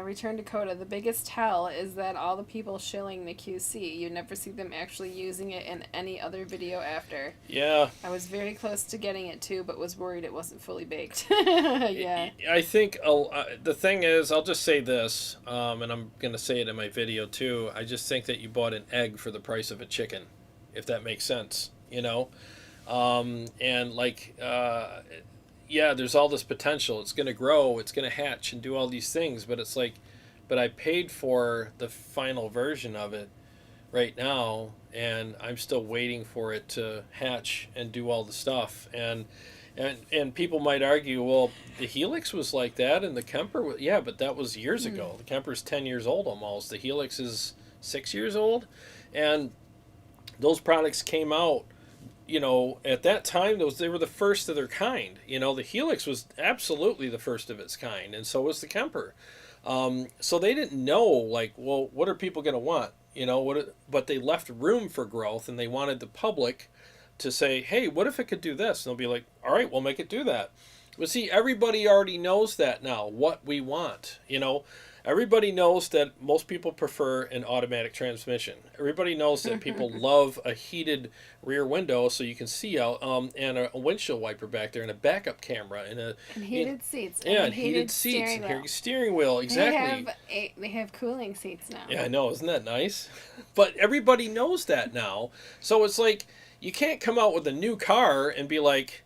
Return to Coda. The biggest tell is that all the people shilling the QC, you never see them actually using it in any other video after. Yeah. I was very close to getting it too, but was worried it wasn't fully baked. Yeah. I think the thing is, I'll just say this, and I'm going to say it in my video too. I just think that you bought an egg for the price of a chicken, if that makes sense, you know? And like... yeah, there's all this potential. It's going to grow, it's going to hatch and do all these things, but it's like, but I paid for the final version of it right now, and I'm still waiting for it to hatch and do all the stuff. And people might argue, well, the Helix was like that, and the Kemper was, yeah, but that was years ago. The Kemper's 10 years old almost. The Helix is 6 years old, and those products came out, you know, at that time, they were the first of their kind. You know, the Helix was absolutely the first of its kind, and so was the Kemper. So they didn't know, like, well, what are people going to want? You know, but they left room for growth, and they wanted the public to say, hey, what if it could do this? And they'll be like, all right, we'll make it do that. But see, everybody already knows that now, what we want, you know. Everybody knows that most people prefer an automatic transmission. Everybody knows that people love a heated rear window so you can see out, and a windshield wiper back there, and a backup camera, and heated seats. Yeah, and heated seats, and steering wheel, exactly. They have cooling seats now. Yeah, I know, isn't that nice? But everybody knows that now, so it's like you can't come out with a new car and be like,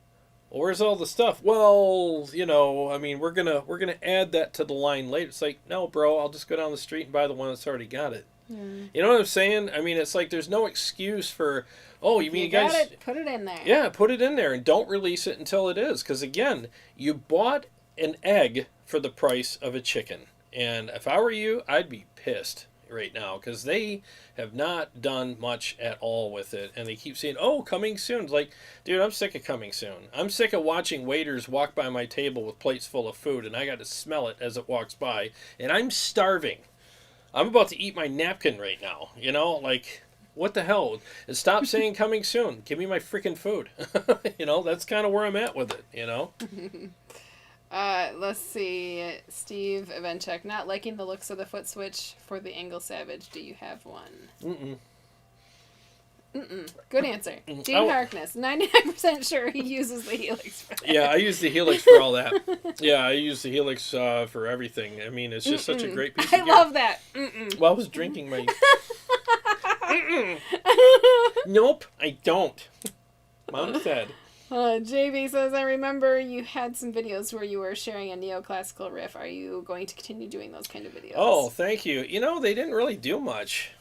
well, where's all the stuff? Well, you know, I mean, we're gonna add that to the line later. It's like, no, bro, I'll just go down the street and buy the one that's already got it. You know what I'm saying? I mean, it's like there's no excuse for, oh, you mean you guys got it, put it in there. Yeah, put it in there and don't release it until it is, because again, you bought an egg for the price of a chicken, and if I were you, I'd be pissed right now, because they have not done much at all with it, and they keep saying, oh, coming soon. It's like, dude, I'm sick of coming soon. I'm sick of watching waiters walk by my table with plates full of food, and I got to smell it as it walks by, and I'm starving. I'm about to eat my napkin right now, you know, like, what the hell? And stop saying coming soon. Give me my freaking food. You know, that's kind of where I'm at with it, you know. Let's see. Steve Evenchek, not liking the looks of the foot switch for the Engl Savage. Do you have one? Good answer. Gene Harkness, 99% sure he uses the Helix for that. Yeah, I use the Helix for all that. Yeah, I use the Helix for everything. I mean, it's just such a great piece of gear. I love that. Well, I was drinking my... Nope, I don't. Mom said. JB says, I remember you had some videos where you were sharing a neoclassical riff. Are you going to continue doing those kind of videos? Oh, thank you. You know, they didn't really do much.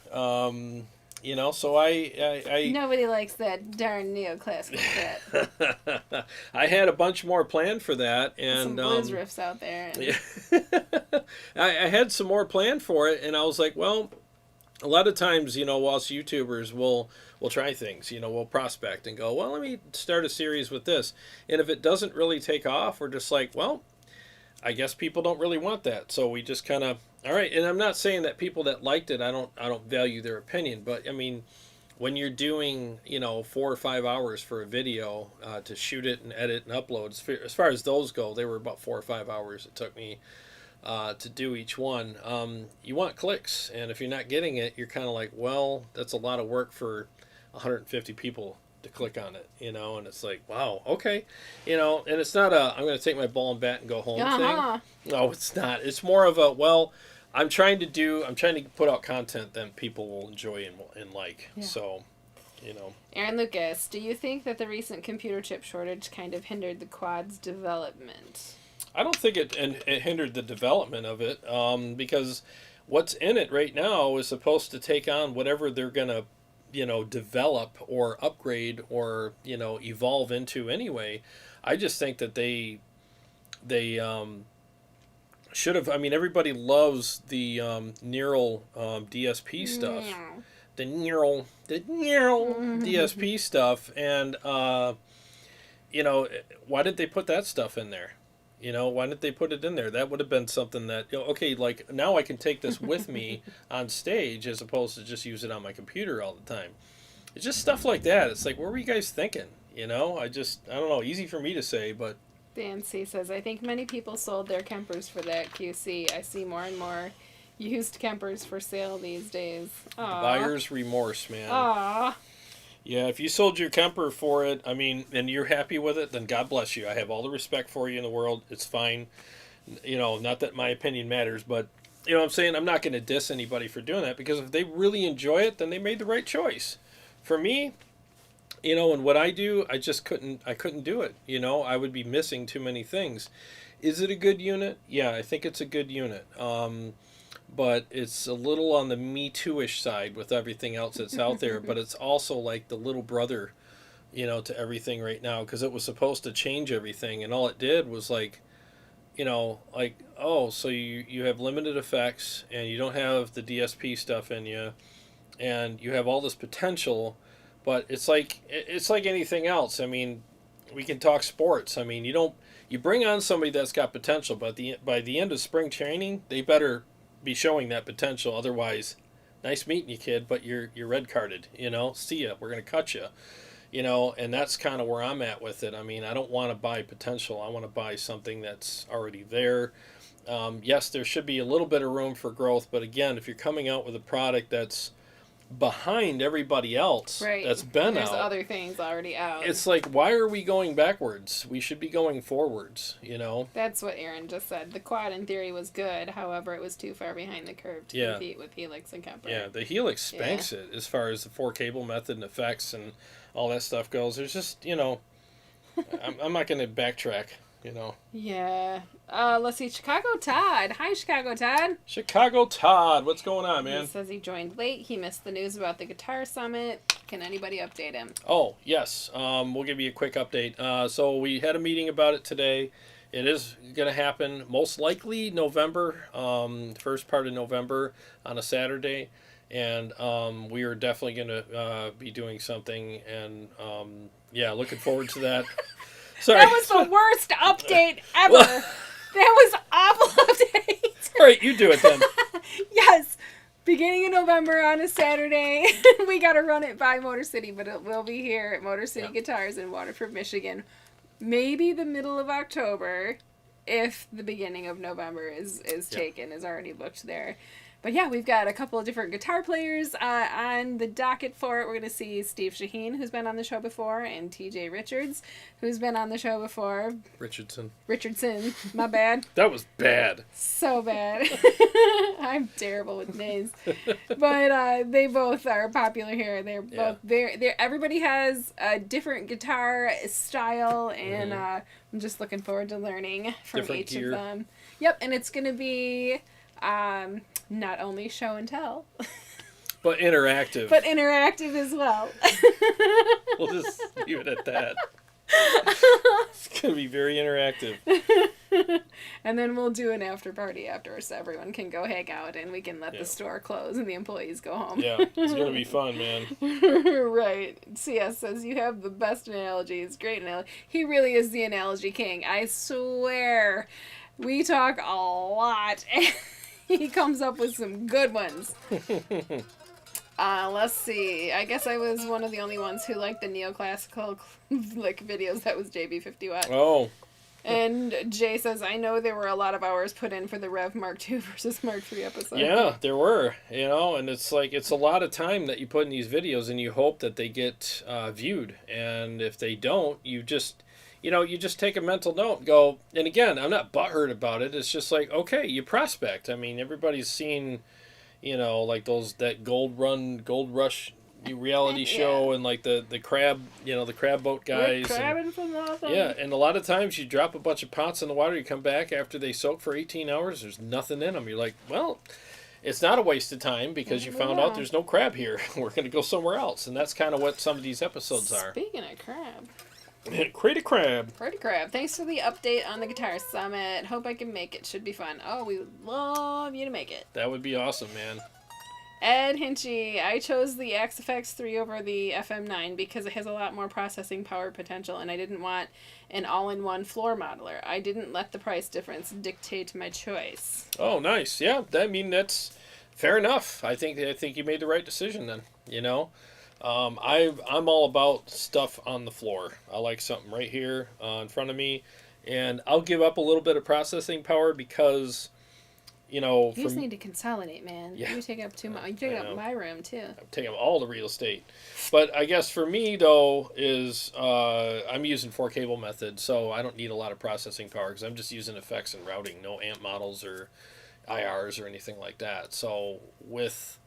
You know, so I Nobody likes that darn neoclassical crap. I had a bunch more planned for that, and Some blues riffs out there. And... yeah. I had some more planned for it, and I was like, well, a lot of times, you know, us YouTubers will try things. You know, we'll prospect and go, well, let me start a series with this, and if it doesn't really take off, we're just like, well, I guess people don't really want that, so we just kind of, all right. And I'm not saying that people that liked it, I don't value their opinion, but I mean, when you're doing, you know, 4 or 5 hours for a video to shoot it and edit and upload, as far as those go, they were about 4 or 5 hours it took me to do each one. You want clicks, and if you're not getting it, you're kind of like, well, that's a lot of work for 150 people to click on it, you know, and it's like, wow, okay, you know, and it's not a I'm going to take my ball and bat and go home thing. No, it's not. It's more of a, well, I'm trying to put out content that people will enjoy and like. Yeah. So, you know. Aaron Lucas, do you think that the recent computer chip shortage kind of hindered the quad's development? I don't think it hindered the development of it, because what's in it right now is supposed to take on whatever they're going to, you know, develop or upgrade or, you know, evolve into anyway. I just think that they should have. I mean, everybody loves the neural DSP stuff, the neural DSP stuff, and you know, why did they put that stuff in there? You know, why didn't they put it in there? That would have been something that, you know, okay, like now I can take this with me on stage as opposed to just use it on my computer all the time. It's just stuff like that. It's like, what were you guys thinking? You know, I don't know, easy for me to say, but. Dan C says, I think many people sold their Kempers for that QC. I see more and more used Kempers for sale these days. Aww. Buyer's remorse, man. Aww. Yeah, if you sold your Kemper for it, I mean, and you're happy with it, then God bless you. I have all the respect for you in the world. It's fine. You know, not that my opinion matters, but, you know what I'm saying? I'm not going to diss anybody for doing that, because if they really enjoy it, then they made the right choice. For me, you know, and what I do, I couldn't do it. You know, I would be missing too many things. Is it a good unit? Yeah, I think it's a good unit. But it's a little on the Me Too-ish side with everything else that's out there. But it's also like the little brother, you know, to everything right now, because it was supposed to change everything, and all it did was like, you know, like, oh, so you have limited effects, and you don't have the DSP stuff in you, and you have all this potential, but it's like anything else. I mean, we can talk sports. I mean, you bring on somebody that's got potential, but by the end of spring training, they better be showing that potential. Otherwise, nice meeting you, kid, but you're red carded. You know, see ya. We're gonna cut you. You know, and that's kind of where I'm at with it. I mean, I don't want to buy potential. I want to buy something that's already there. Yes, there should be a little bit of room for growth, but again, if you're coming out with a product that's behind everybody else, right, that's been there's out. There's other things already out. It's like, why are we going backwards? We should be going forwards, you know? That's what Aaron just said. The quad in theory was good, however, it was too far behind the curve to compete with HELIX and KEMPER. Yeah, the HELIX spanks it as far as the 4-cable method and effects and all that stuff goes. There's just, you know, I'm not going to backtrack, you know. Yeah. Let's see. Chicago Todd. Hi, Chicago Todd. Chicago Todd. What's going on, man? He says he joined late. He missed the news about the Guitar Summit. Can anybody update him? Oh, yes. We'll give you a quick update. So we had a meeting about it today. It is going to happen most likely November, first part of November on a Saturday. And we are definitely going to be doing something. And, yeah, looking forward to that. Sorry. That was the worst update ever. Well, that was awful update. All right, you do it then. Yes. Beginning of November on a Saturday. We got to run it by Motor City, but it will be here at Motor City Guitars in Waterford, Michigan. Maybe the middle of October, if the beginning of November is taken, is already booked there. But yeah, we've got a couple of different guitar players on the docket for it. We're going to see Steve Shaheen, who's been on the show before, and TJ Richards, who's been on the show before. Richardson, my bad. That was bad. So bad. I'm terrible with names. But they both are popular here. They're both everybody has a different guitar style, and I'm just looking forward to learning from different each gear. Of them. Yep, and it's going to be not only show and tell. But interactive. but interactive as well. We'll just leave it at that. It's going to be very interactive. And then we'll do an after party after, so everyone can go hang out and we can let Yeah. the store close and the employees go home. Yeah, it's going to be fun, man. Right. CS says, you have the best analogies. Great analogy. He really is the analogy king. I swear. We talk a lot. He comes up with some good ones. Let's see. I guess I was one of the only ones who liked the neoclassical like videos. That was JB50 Watt. Oh, And Jay says, I know there were a lot of hours put in for the Rev Mark II versus Mark III episode. yeah, there were, and it's like, it's a lot of time that you put in these videos and you hope that they get viewed. And if they don't, you just take a mental note and go, and again, I'm not butthurt about it. It's just like, okay, you prospect. I mean, everybody's seen, like that Gold Rush reality show and like the crab, the crab boat guys. Crabbing from nothing. Yeah, and a lot of times you drop a bunch of pots in the water, you come back after they soak for 18 hours, there's nothing in them. You're like, well, it's not a waste of time because you found out there's no crab here. We're going to go somewhere else. And that's kind of what some of these episodes are. Speaking of crab. Create a crab. Pretty crab. Thanks for the update on the Guitar Summit. Hope I can make it. Should be fun. Oh, we would love you to make it. That would be awesome, man. Ed Hinchy, I chose the XFX 3 over the FM9 because it has a lot more processing power potential and I didn't want an all-in-one floor modeler. I didn't let the price difference dictate my choice. Oh, nice. Yeah, that's fair enough. I think you made the right decision then, I'm all about stuff on the floor. I like something right here in front of me, and I'll give up a little bit of processing power because you just need to consolidate, man. Yeah. You take up too much. You take up my room too. I'm taking up all the real estate. But I guess for me though is I'm using 4-cable method, so I don't need a lot of processing power because I'm just using effects and routing, no amp models or IRs or anything like that. So with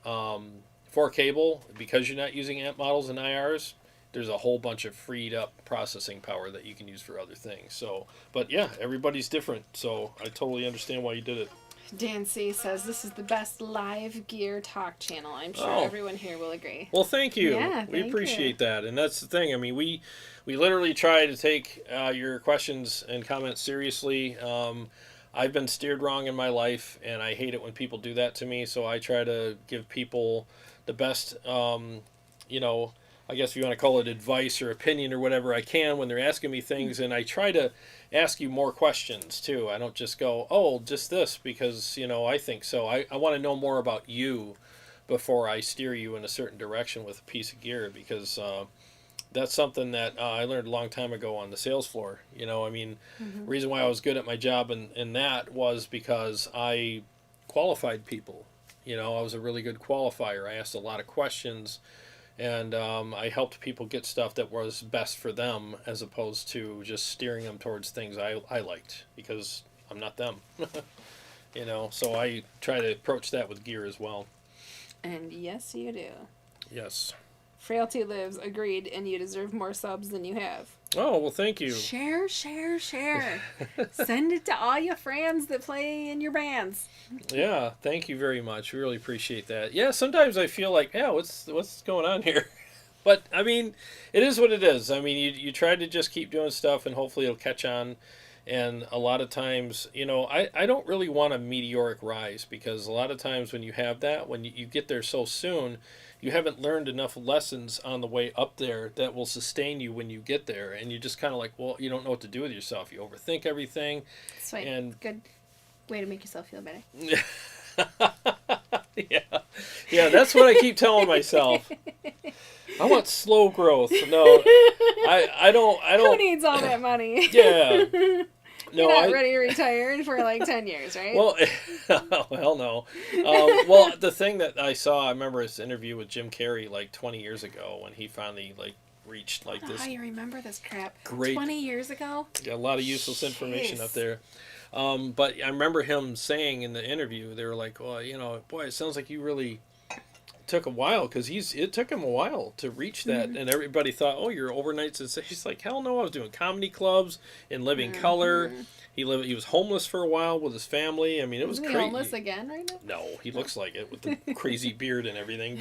4-cable, because you're not using amp models and IRs, there's a whole bunch of freed up processing power that you can use for other things. So, but yeah, everybody's different. So I totally understand why you did it. Dan C says this is the best live gear talk channel. I'm sure everyone here will agree. Well, thank you. Yeah, we thank appreciate that. And that's the thing. I mean, we literally try to take your questions and comments seriously. I've been steered wrong in my life, and I hate it when people do that to me. So I try to give people the best, I guess if you want to call it advice or opinion or whatever I can when they're asking me things. And I try to ask you more questions too. I don't just go, oh, just this because, I think so. I want to know more about you before I steer you in a certain direction with a piece of gear because that's something that I learned a long time ago on the sales floor. The reason why I was good at my job in that was because I qualified people. I was a really good qualifier. I asked a lot of questions. And I helped people get stuff that was best for them as opposed to just steering them towards things I liked because I'm not them. So I try to approach that with gear as well. And yes, you do. Yes. Frailty Lives agreed, and you deserve more subs than you have. Oh, well, thank you. Share. Send it to all your friends that play in your bands. Yeah, thank you very much. We really appreciate that. Yeah, sometimes I feel like, yeah, what's going on here? But, I mean, it is what it is. I mean, you try to just keep doing stuff, and hopefully it'll catch on. And a lot of times, I don't really want a meteoric rise because a lot of times when you have that, when you get there so soon, you haven't learned enough lessons on the way up there that will sustain you when you get there. And you're just kind of like, well, you don't know what to do with yourself. You overthink everything. Sweet. And good way to make yourself feel better. Yeah, that's what I keep telling myself. I want slow growth. No, I don't. Who needs all that money? Yeah. You're not ready to retire for like 10 years, right? Well, hell no. Well, the thing that I remember his interview with Jim Carrey like 20 years ago when he finally reached this. How you remember this crap? Great. 20 years ago? Yeah, a lot of useless information up there. But I remember him saying in the interview, they were like, well, boy, it sounds like you really took a while because it took him a while to reach that, and everybody thought, oh, you're overnight sensation. He's like, hell no, I was doing comedy clubs in living color. He was homeless for a while with his family. I mean, it was Isn't he crazy. homeless again right now? No, he looks like it with the crazy beard and everything.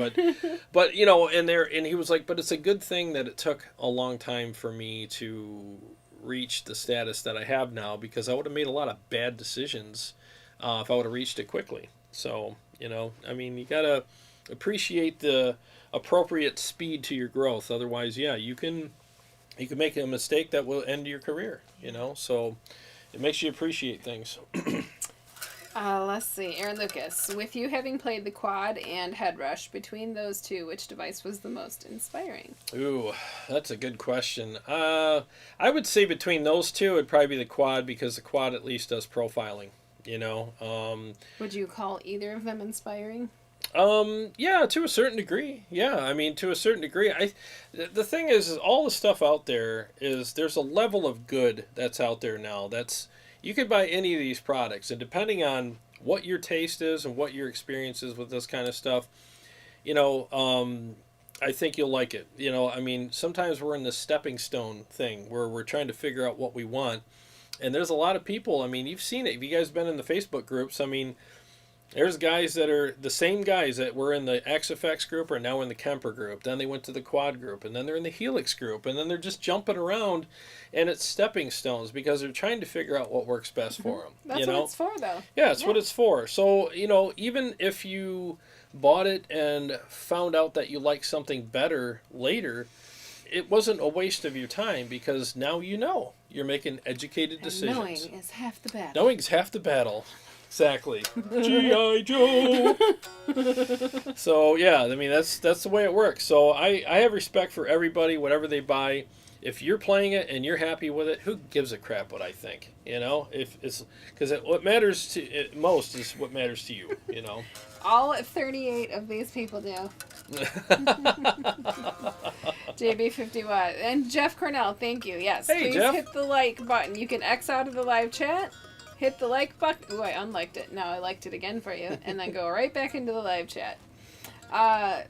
But you know, and he was like, but it's a good thing that it took a long time for me to reach the status that I have now, because I would have made a lot of bad decisions if I would have reached it quickly. So, you know, I mean, you gotta appreciate the appropriate speed to your growth. Otherwise, yeah, you can make a mistake that will end your career. You know, so. It makes you appreciate things. Let's see. Aaron Lucas, with you having played the quad and head rush, between those two, which device was the most inspiring? Ooh, that's a good question. I would say between those two, it'd probably be the quad, because the quad at least does profiling, you know. Would you call either of them inspiring? Yeah, to a certain degree. Yeah, I mean, to a certain degree. The thing is all the stuff out there there's a level of good that's out there now. You could buy any of these products, and depending on what your taste is and what your experience is with this kind of stuff, you know, I think you'll like it. You know, I mean, sometimes we're in this stepping stone thing where we're trying to figure out what we want, and there's a lot of people. I mean, you've seen it. Have you guys been in the Facebook groups? I mean, there's guys that are the same guys that were in the XFX group are now in the KEMPER group. Then they went to the quad group, and then they're in the HELIX group, and then they're just jumping around, and it's stepping stones because they're trying to figure out what works best for them. That's you know? what it's for, though. Yeah, it's what it's for. So, you know, even if you bought it and found out that you like something better later, it wasn't a waste of your time, because now you know. You're making educated decisions. Knowing is half the battle. Knowing's half the battle. Exactly. G.I. Joe. So yeah, I mean that's the way it works. So I have respect for everybody, whatever they buy. If you're playing it and you're happy with it, who gives a crap what I think? You know, if it's because what matters to it most is what matters to you. You know. All 38 of these people do. JB50 Watt. And Jeff Cornell, thank you. Yes, hey, please Jeff. hit the like button. You can X out of the live chat. Hit the like button. Ooh, I unliked it. Now I liked it again for you. And then go right back into the live chat.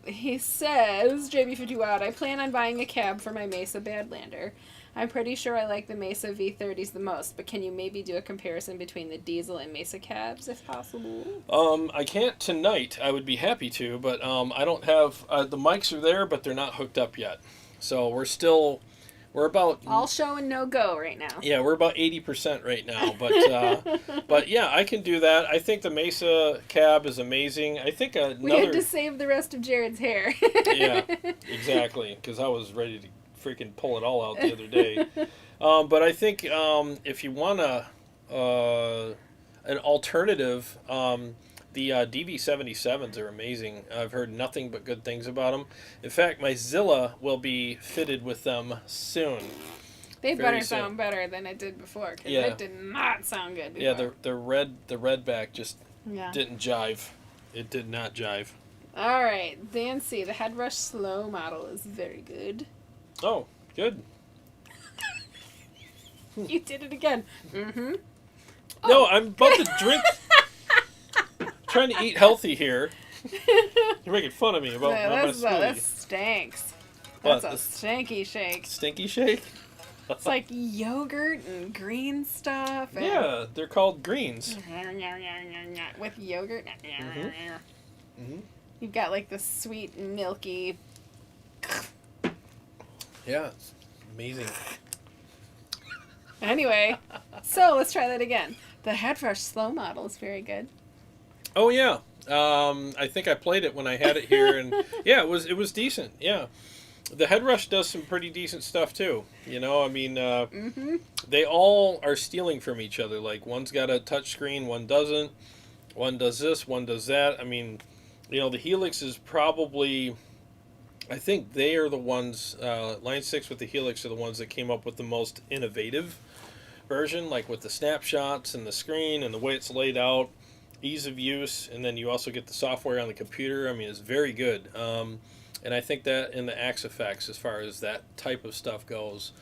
He says, JB50 Watt, I plan on buying a cab for my Mesa Badlander. I'm pretty sure I like the Mesa V30s the most, but can you maybe do a comparison between the diesel and Mesa cabs, if possible? I can't tonight. I would be happy to, but I don't have... the mics are there, but they're not hooked up yet. So we're about... All show and no go right now. Yeah, we're about 80% right now, but yeah, I can do that. I think the Mesa cab is amazing. I think another... We had to save the rest of Jarrod's hair. Yeah, exactly, because I was ready to freaking pull it all out the other day. But I think if you want an alternative, the DV77s are amazing. I've heard nothing but good things about them. In fact, my Zilla will be fitted with them soon. They Very better soon. sound better than it did before, because Yeah. it did not sound good before. Yeah, the red back just Yeah. didn't jive. It did not jive. All right, Dan C. The Head Rush Slow model is very good. Oh, good. You did it again. Mm-hmm. No, I'm about to drink. Trying to eat healthy here. You're making fun of me about my That smoothie. stinks. What, That's a stinky shake. Stinky shake? It's like yogurt and green stuff. And Yeah, they're called greens. with yogurt. Mhm. You've got like the sweet, milky. Yeah, it's amazing. Anyway, so let's try that again. The Head Rush Slow model is very good. Oh yeah, I think I played it when I had it here, and yeah, it was decent. Yeah, the Head Rush does some pretty decent stuff too. You know, I mean, they all are stealing from each other. Like one's got a touch screen, one doesn't. One does this, one does that. I mean, you know, the Helix is probably. I think they are the ones. Line 6 with the Helix are the ones that came up with the most innovative version, like with the snapshots and the screen and the way it's laid out. Ease of use, and then you also get the software on the computer. I mean, it's very good. And I think that in the Axe effects, as far as that type of stuff goes,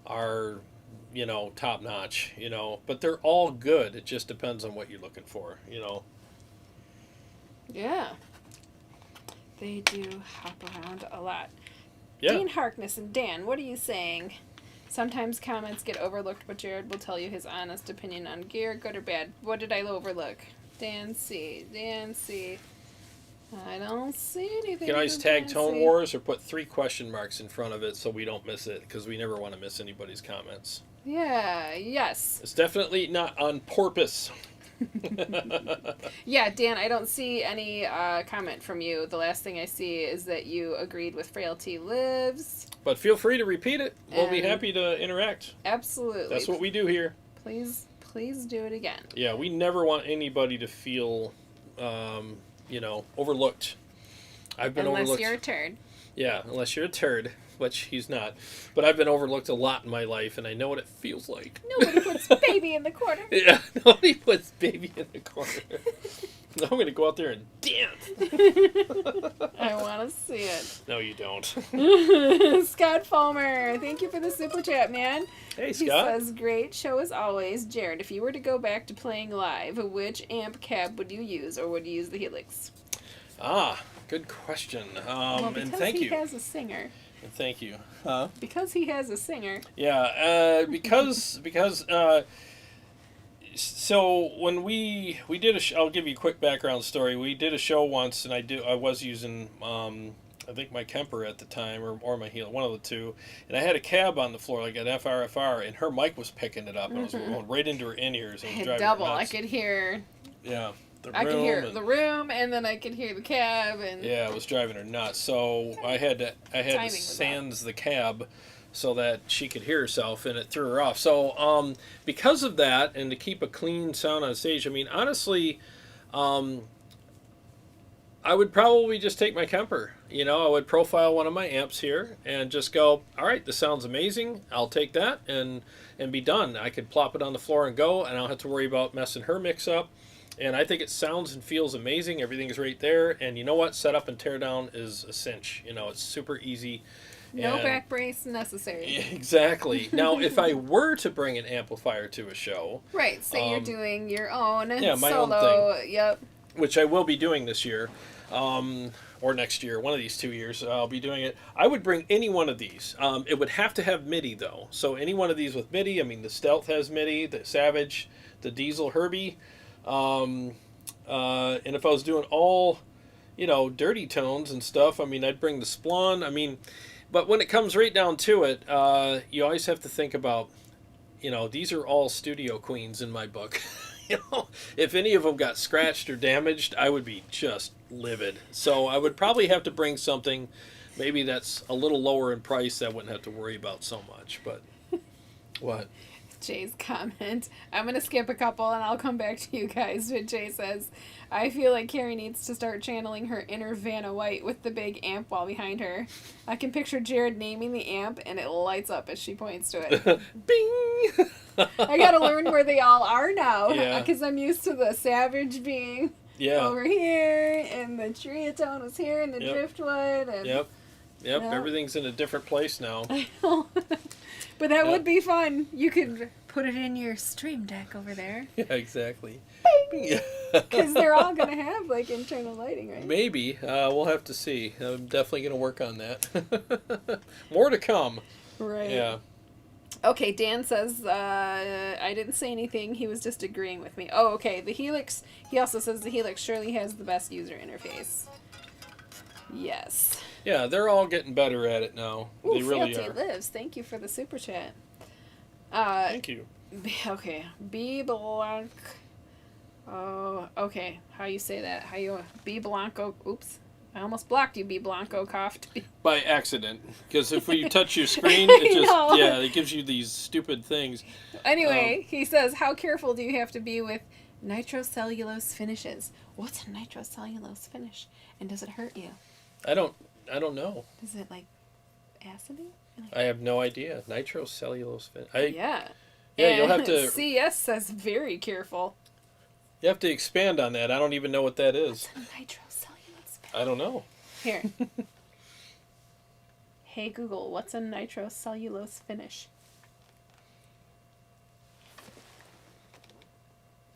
are, you know, top notch, you know. But they're all good. It just depends on what you're looking for, you know. Yeah. They do hop around a lot. Yeah. Dean Harkness and Dan, what are you saying? Sometimes comments get overlooked, but Jarrod will tell you his honest opinion on gear, good or bad. What did I overlook? Dan C. I don't see anything. You can always from tag Dan Tone C. Wars or put 3 question marks in front of it so we don't miss it, because we never want to miss anybody's comments. Yeah, yes. It's definitely not on purpose. Yeah, Dan, I don't see any comment from you. The last thing I see is that you agreed with Frailty Lives. But feel free to repeat it. We'll be And- happy to interact. Absolutely. That's what we do here. Please do it again. Yeah, we never want anybody to feel, overlooked. I've been Unless overlooked. you're a turd. Yeah, unless you're a turd, which he's not. But I've been overlooked a lot in my life, and I know what it feels like. Nobody puts baby in the corner. Yeah, nobody puts baby in the corner. I'm going to go out there and dance. I want to see it. No, you don't. Scott Fulmer, thank you for the super chat, man. Hey, He Scott. says, great show as always. Jarrod, if you were to go back to playing live, which amp cab would you use, or would you use the Helix? Good question. Well, because and thank he you. has a singer. And thank you. Because he has a singer. Yeah, because so when we did I'll give you a quick background story. We did a show once, and I was using I think my KEMPER at the time, or my HELIX, one of the two, and I had a cab on the floor, like an FR, and her mic was picking it up, and it was going right into her in-ears. And it was driving her Double. I nuts. could hear. Yeah. I could hear and- the room, and then I could hear the cab, and Yeah, it was driving her nuts. So I had to Timing was sans the cab so that she could hear herself, and it threw her off. So because of that, and to keep a clean sound on stage, I mean, honestly, I would probably just take my KEMPER. I would profile one of my amps here and just go, all right, this sounds amazing. I'll take that and be done. I could plop it on the floor and go, and I don't have to worry about messing her mix up. And I think it sounds and feels amazing. Everything's right there. And you know what? Set up and tear down is a cinch. It's super easy. no And- back brace necessary. Exactly. Now, if I were to bring an amplifier to a show, Right. Say you're doing your own yeah, my own solo. Yep. which I will be doing this year, or next year, one of these 2 years, I'll be doing it. I would bring any one of these. It would have to have MIDI, though. So any one of these with MIDI. I mean, the Stealth has MIDI, the Savage, the Diesel Herbie. And if I was doing all, dirty tones and stuff, I mean, I'd bring the Splon. I mean, but when it comes right down to it, you always have to think about, these are all studio queens in my book. If any of them got scratched or damaged, I would be just livid. So I would probably have to bring something maybe that's a little lower in price that I wouldn't have to worry about so much. But what? Jay's comment. I'm going to skip a couple and I'll come back to you guys. But Jay says, I feel like Carrie needs to start channeling her inner Vanna White with the big amp wall behind her. I can picture Jarrod naming the amp and it lights up as she points to it. Bing! I got to learn where they all are now Yeah. because I'm used to the Savage being Yeah. over here and the Triatone was here and the Yep. Driftwood. And Yep. No. Everything's in a different place now. But that Yep. would be fun. You could put it in your stream deck over there. Yeah, exactly. Because they're all going to have, like, internal lighting, right? Maybe. We'll have to see. I'm definitely going to work on that. More to come. Right. Yeah. Okay, Dan says, I didn't say anything. He was just agreeing with me. Oh, okay. The Helix, he also says the Helix surely has the best user interface. Yes. Yeah, they're all getting better at it now. Ooh, They really Frailty are. Lives. Thank you for the super chat. Thank you. Okay. B Blanc. Oh, okay. How you say that? How you B Blanco? Oops, I almost blocked you. B Blanco coughed. By accident. Because if you touch your screen, it just, know. yeah, it gives you these stupid things. Anyway, he says, how careful do you have to be with nitrocellulose finishes? What's a nitrocellulose finish? And does it hurt you? I don't know. Is it like acidy? I have no idea. Nitrocellulose. Yeah. Yeah, you'll have And to. CS says very careful. You have to expand on that. I don't even know what that is. What's a nitrocellulose finish? I don't know. Here. Hey Google, what's a nitrocellulose finish?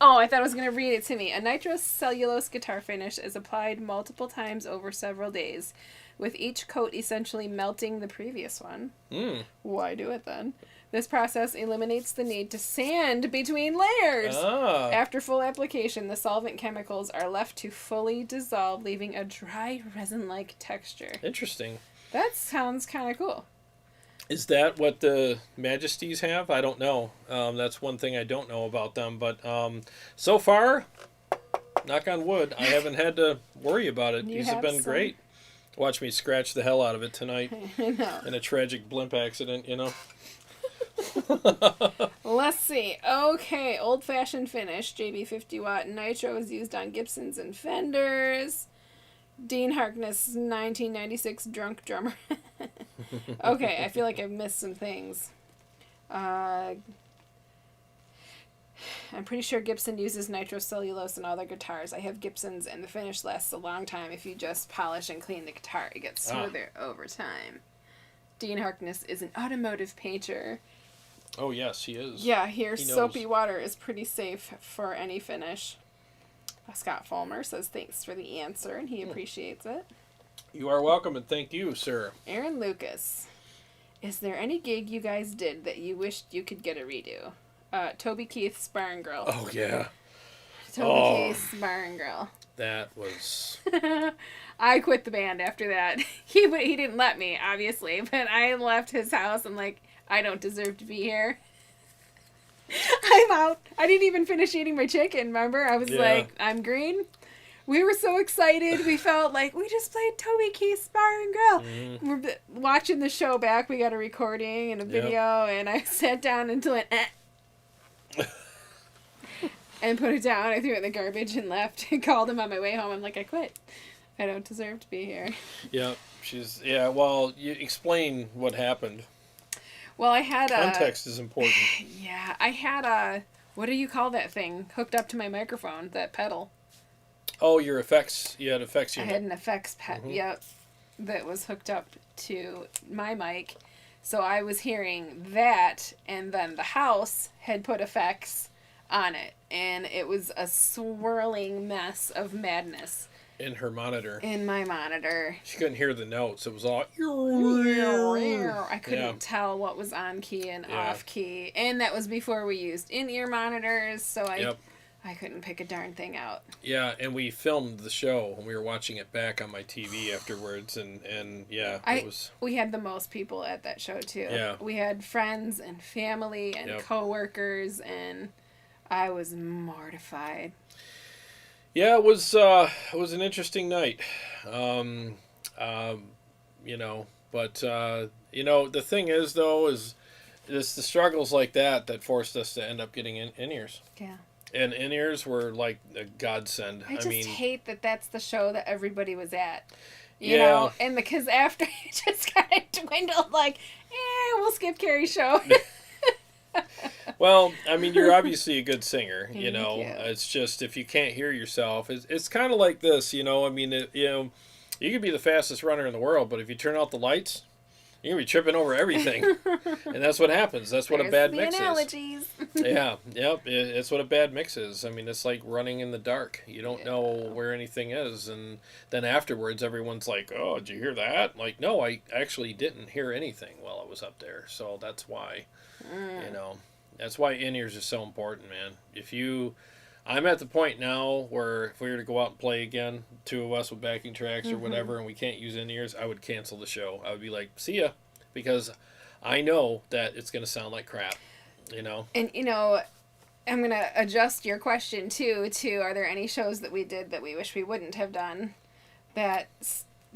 Oh, I thought I was going to read it to me. A nitrocellulose guitar finish is applied multiple times over several days, with each coat essentially melting the previous one. Why do it then? This process eliminates the need to sand between layers. After full application, the solvent chemicals are left to fully dissolve, leaving a dry resin-like texture. Interesting. That sounds kind of cool. Is that what the Majesties have? I don't know. That's one thing I don't know about them. But so far, knock on wood, I haven't had to worry about it. These have been great. Watch me scratch the hell out of it tonight. I know. In a tragic blimp accident, you know. Let's see. Okay, old-fashioned finish. JB 50 watt nitro is used on Gibsons and Fenders. Dean Harkness, 1996 drunk drummer. Okay, I feel like I've missed some things. I'm pretty sure Gibson uses nitrocellulose in all their guitars. I have Gibsons, and the finish lasts a long time if you just polish and clean the guitar. It gets smoother over time. Dean Harkness is an automotive painter. Oh, yes, he is. Yeah, here, soapy water is pretty safe for any finish. Scott Fulmer says thanks for the answer, and he appreciates it. You are welcome, and thank you, sir. Aaron Lucas. Is there any gig you guys did that you wished you could get a redo? Toby Keith's Bar and Grill. Oh, yeah. Toby Keith's Bar and Grill. That was... I quit the band after that. He didn't let me, obviously, but I left his house. I'm like, I don't deserve to be here. I'm out. I didn't even finish eating my chicken, remember? I was like, I'm green. We were so excited. We felt like we just played Toby Keith's Bar and Grill. Mm-hmm. We're watching the show back. We got a recording and a video, and I sat down and went, and put it down. I threw it in the garbage and left. I called him on my way home. I'm like, I quit. I don't deserve to be here. Yeah, well, you explain what happened. Well, I had context is important. Yeah, I had what do you call that thing hooked up to my microphone? That pedal. Oh, your effects. You had effects unit. I had an effects yep, that was hooked up to my mic, so I was hearing that, and then the house had put effects on it, and it was a swirling mess of madness. In her monitor. In my monitor. She couldn't hear the notes. It was all... I couldn't tell what was on key and off key. And that was before we used in-ear monitors, so I couldn't pick a darn thing out. Yeah, and we filmed the show, and we were watching it back on my TV afterwards, and it was... We had the most people at that show, too. Yeah. We had friends and family and coworkers, and I was mortified. Yeah, it was an interesting night, but the thing is, though, is it's the struggles like that forced us to end up getting in-ears. Yeah. And in-ears were like a godsend. I mean, hate that that's the show that everybody was at, you know, and because after it just kind of dwindled, like, we'll skip Carrie's show. Well, I mean, you're obviously a good singer, you know. It's just if you can't hear yourself, it's kind of like this, you know. I mean, you could be the fastest runner in the world, but if you turn out the lights, you're going to be tripping over everything. And that's what happens. That's what a bad mix is. Yeah, yep. It's what a bad mix is. I mean, it's like running in the dark. You don't know where anything is. And then afterwards, everyone's like, oh, did you hear that? Like, no, I actually didn't hear anything while I was up there. So that's why, you know. That's why in-ears are so important, man. I'm at the point now where if we were to go out and play again, two of us with backing tracks or whatever, and we can't use in-ears, I would cancel the show. I would be like, see ya, because I know that it's going to sound like crap, you know? And, you know, I'm going to adjust your question, too, to are there any shows that we did that we wish we wouldn't have done? That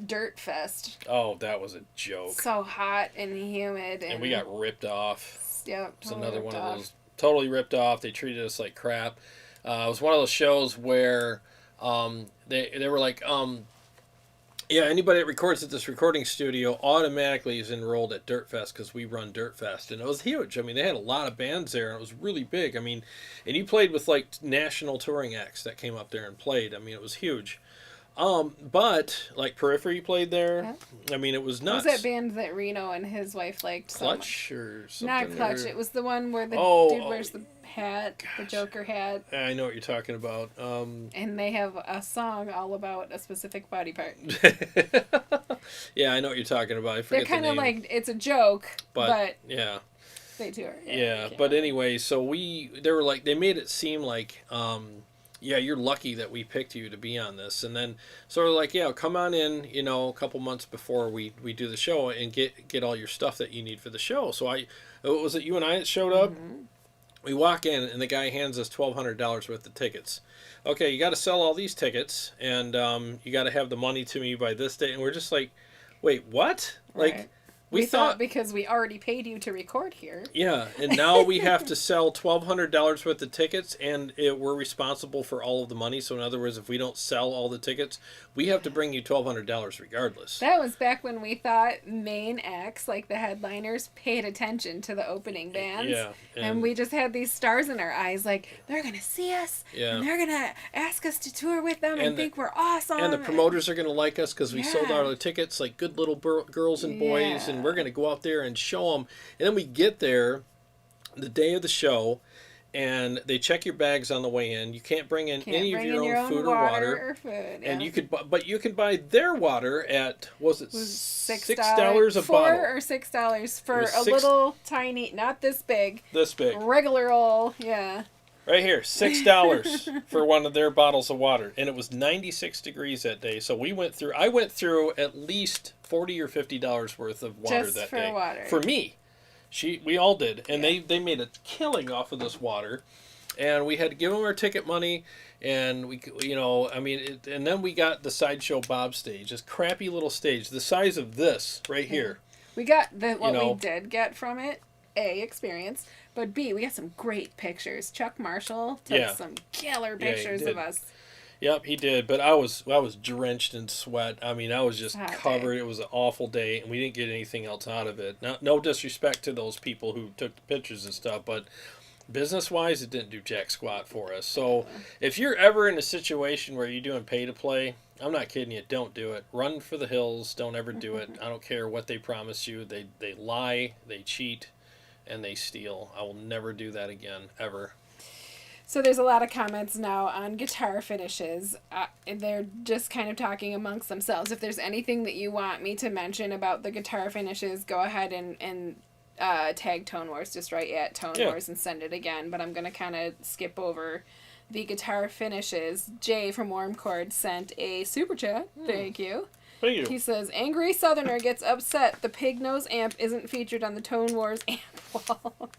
Dirt Fest. Oh, that was a joke. So hot and humid. And we got ripped off. Yep, it's another one of those totally ripped off. They treated us like crap. It was one of those shows where they were like, anybody that records at this recording studio automatically is enrolled at Dirt Fest because we run Dirt Fest, and it was huge. I mean, they had a lot of bands there, and it was really big. I mean, and you played with like national touring acts that came up there and played. I mean, it was huge. But like Periphery played there. Yeah. I mean, it was What was nuts. that band that Reno and his wife liked so much? Clutch or Not something? Clutch. or- It was the one where the Oh, dude oh, wears the hat, the Joker hat, I know what you're talking about. and they have a song all about a specific body part. Yeah, I know what you're talking about. I They're forget kind the of name. like, it's a joke, but yeah. they tour. Yeah, I but can't anyway, so they were like, they made it seem like, yeah, you're lucky that we picked you to be on this, and then sort of like, yeah, come on in, a couple months before we do the show and get all your stuff that you need for the show. So was it you and I that showed up? Mm-hmm. We walk in and the guy hands us $1,200 worth of tickets. Okay, you got to sell all these tickets, and you got to have the money to me by this day. And we're just like, wait, what? Right. Like. We thought because we already paid you to record here. Yeah, and now we have to sell $1,200 worth of tickets, and we're responsible for all of the money. So in other words, if we don't sell all the tickets, we have to bring you $1,200 regardless. That was back when we thought main acts, like the headliners, paid attention to the opening bands. Yeah, and we just had these stars in our eyes, like, they're going to see us, Yeah. and they're going to ask us to tour with them and think we're awesome. And the promoters are going to like us because we sold Yeah. all the tickets like good little girls and boys, Yeah. and we're going to go out there and show them. And then we get there the day of the show, and they check your bags on the way in. You can't bring in any of your own food or water. Or food, And yeah. you can buy their water at, was it $6 $6 a $4 bottle? or $6 for was a six- little tiny, not this big, This big. regular old, yeah. Right here, $6 for one of their bottles of water, and it was 96 degrees that day. So I went through at least $40 or $50 worth of water Just that for day. water. For me, we all did, and Yeah. they made a killing off of this water, and we had to give them our ticket money, and and then we got the Sideshow Bob stage, this crappy little stage, the size of this right here. We got what know. we did get from it, A, experience, but B, we got some great pictures. Chuck Marshall took Yeah. some killer Yeah, he pictures did. of us. Yep, he did. But I was drenched in sweat. I mean, I was just Hot covered. day. It was an awful day, and we didn't get anything else out of it. No disrespect to those people who took the pictures and stuff, but business-wise, it didn't do jack squat for us. So if you're ever in a situation where you're doing pay-to-play, I'm not kidding you, don't do it. Run for the hills. Don't ever do it. I don't care what they promise you. They lie, they cheat, and they steal. I will never do that again, ever. So there's a lot of comments now on guitar finishes. They're just kind of talking amongst themselves. If there's anything that you want me to mention about the guitar finishes, go ahead and tag Tone Wars, just write at Tone Wars and send it again. But I'm going to kind of skip over the guitar finishes. Jay from Warm Chord sent a super chat. Thank you. Thank you. He says, Angry Southerner gets upset the pig nose amp isn't featured on the Tone Wars amp wall.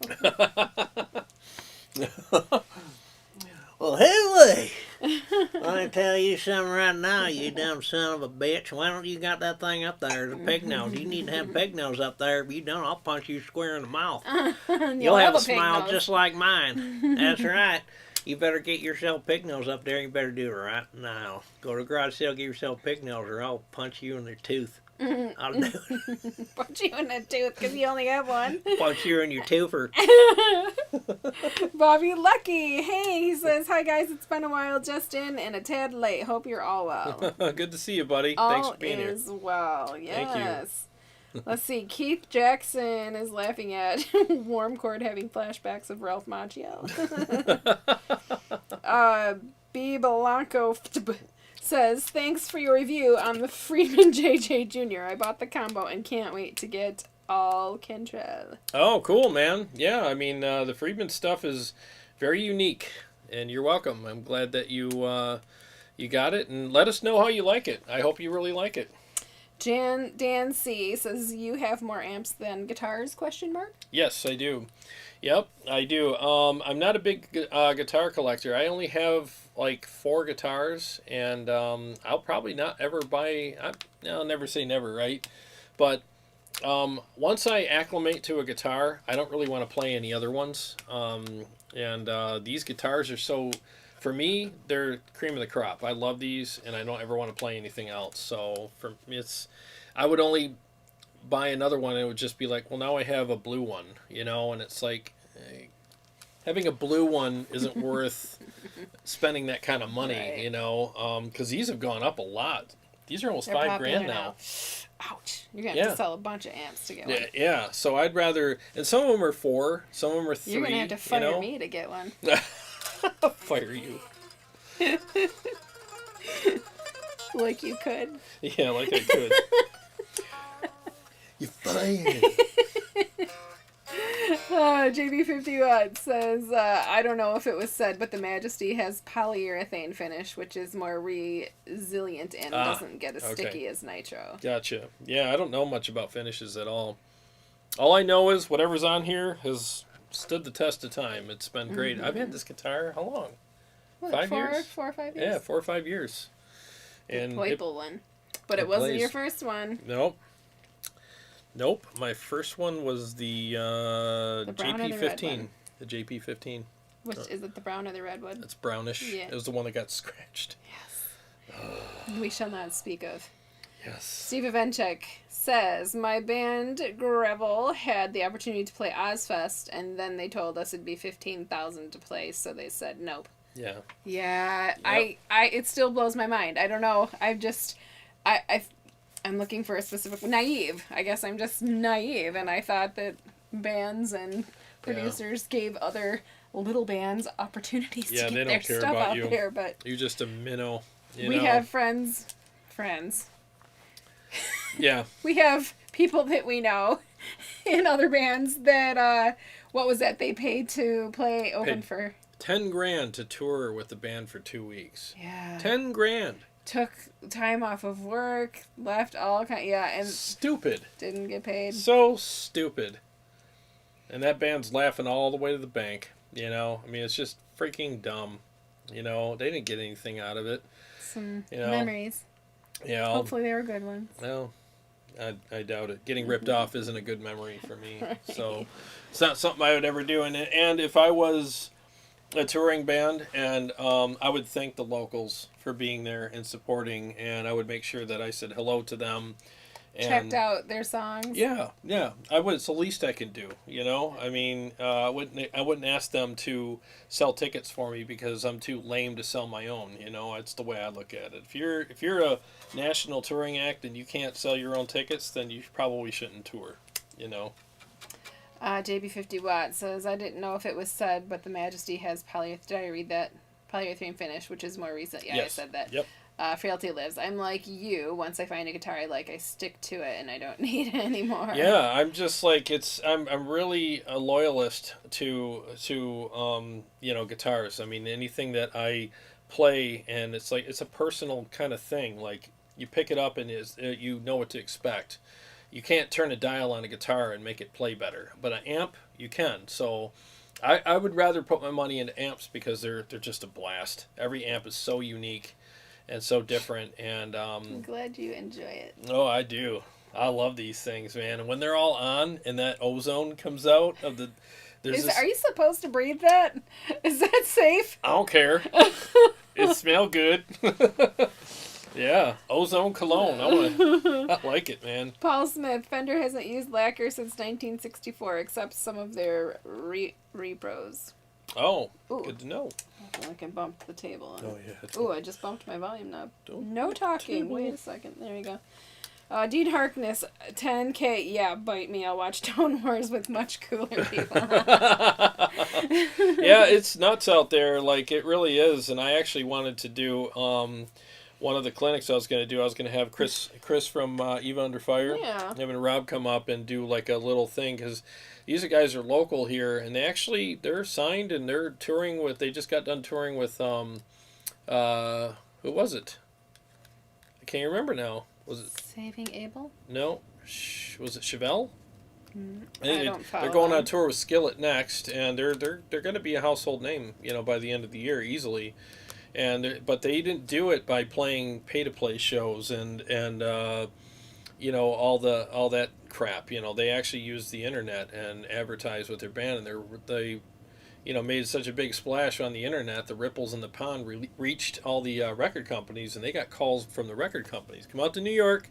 Well, Haley, let me tell you something right now, you dumb son of a bitch. Why don't you got that thing up there, the pig nose? You need to have pig nose up there. If you don't, I'll punch you square in the mouth. You'll have a pig smile nose. just like mine. That's right. You better get yourself pig nose up there. You better do it right now. Go to the garage sale, get yourself pig nose, or I'll punch you in the tooth. I'll do it. Punch you in the tooth because you only have one. Punch you in your toofer. Bobby Lucky. Hey, he says, hi guys, it's been a while, just in and a tad late. Hope you're all well. Good to see you, buddy. Thanks All for being here. is well, yes. you. Let's see, Keith Jackson is laughing at Warm Chord having flashbacks of Ralph Macchio. B. Blanco says, thanks for your review on the Friedman JJ Jr. I bought the combo and can't wait to get all Kentrell. Oh, cool, man. Yeah, I mean, the Friedman stuff is very unique, and you're welcome. I'm glad that you got it, and let us know how you like it. I hope you really like it. Dan C. says, you have more amps than guitars, question mark? Yes, I do. Yep, I do. I'm not a big guitar collector. I only have like 4 guitars, and I'll probably not ever buy. I'll never say never, right? But once I acclimate to a guitar, I don't really want to play any other ones. These guitars are so, for me, they're cream of the crop. I love these, and I don't ever want to play anything else. So for me, I would only buy another one, and it would just be like, well, now I have a blue one, and it's like, having a blue one isn't worth spending that kind of money, Right. you know, because these have gone up a lot. These are almost They're $5,000 popular now. Ouch. You're going to have Yeah. to sell a bunch of amps to get one. Yeah, so I'd rather, and some of them are 4, some of them are 3. You're going to have to fire you know? me to get one. Fire you. Like you could. Yeah, like I could. You're fired. JB51 says, I don't know if it was said, but the Majesty has polyurethane finish, which is more resilient and doesn't get as sticky as nitro. Gotcha. Yeah, I don't know much about finishes at all. All I know is whatever's on here has stood the test of time. It's been great. I've had this guitar, how long? What, 5 years? 4 or 5 years? Yeah, 4 or 5 years. The And playful one. But it it wasn't plays. your first one. Nope. My first one was the brown or the red JP15. one? The JP15. Which is it, the brown or the red one? It's brownish. Yeah. It was the one that got scratched. We shall not speak of. Yes. Steve Evenchek says, my band Gravel had the opportunity to play Ozfest, and then they told us it'd be $15,000 to play, so they said nope. Yeah. Yeah, Yep. it still blows my mind. I don't know. I'm looking for a specific naive. I guess I'm just naive, and I thought that bands and producers gave other little bands opportunities Yeah, to they get don't their care stuff about out you. there. But You're just a minnow. we have friends. Yeah. We have people that we know in other bands that what was that they paid to play open for $10,000 to tour with the band for 2 weeks. yeah $10,000. took time off of work, left all kind and Stupid. didn't get paid. So stupid. And that band's laughing all the way to the bank. You know, I mean, it's just freaking dumb. You know, they didn't get anything out of it. Some You know, memories. Yeah. Hopefully they were good ones. Well, I doubt it. Getting ripped off isn't a good memory for me. So it's not something I would ever do. And if I was a touring band, and I would thank the locals for being there and supporting, and I would make sure that I said hello to them. And Checked out their songs. Yeah, I would. It's the least I can do. You know, I mean, I wouldn't ask them to sell tickets for me because I'm too lame to sell my own. You know, that's the way I look at it. If you're a national touring act and you can't sell your own tickets, then you probably shouldn't tour. You know. JB50 Watt says, I didn't know if it was said, but the Majesty has did I read that? Polyurethane finish, which is more recent. Yeah, Yes. I said that. Yep. Frailty Lives. I'm like you. Once I find a guitar I like, I stick to it, and I don't need it anymore. Yeah, I'm just like I'm really a loyalist to guitars. I mean, anything that I play, and it's like it's a personal kind of thing. Like you pick it up and you know what to expect. You can't turn a dial on a guitar and make it play better, but an amp you can. So I would rather put my money into amps because they're just a blast. Every amp is so unique and so different, and I'm glad you enjoy it. oh, I do. I love these things, man. And when they're all on and that ozone comes out of the, Are you supposed to breathe that? Is that safe? I don't care. It smells good. Yeah, ozone cologne. I like it, man. Paul Smith, Fender hasn't used lacquer since 1964, except some of their repros. Oh, Ooh. good to know. I can bump the table. Oh yeah. Ooh, I just bumped my volume knob. Don't No talking. Wait a second. There you go. Dean Harkness, 10K. Yeah, bite me. I'll watch Tone Wars with much cooler people. Yeah, it's nuts out there. Like it really is. And I actually wanted to do one of the clinics I was going to do. I was going to have Chris from Eva Under Fire. Yeah. Having Rob come up and do like a little thing because these guys are local here, and they're signed and they're touring with. They just got done touring with who was it? I can't remember now. Was it Saving Abel? no? Was it Chevelle? I don't follow They're going on them. tour with Skillet next, and they're going to be a household name, by the end of the year easily. But they didn't do it by playing pay-to-play shows and all that crap. They actually used the internet and advertised with their band, and they made such a big splash on the internet. The ripples in the pond reached all the record companies, and they got calls from the record companies. Come out to New York,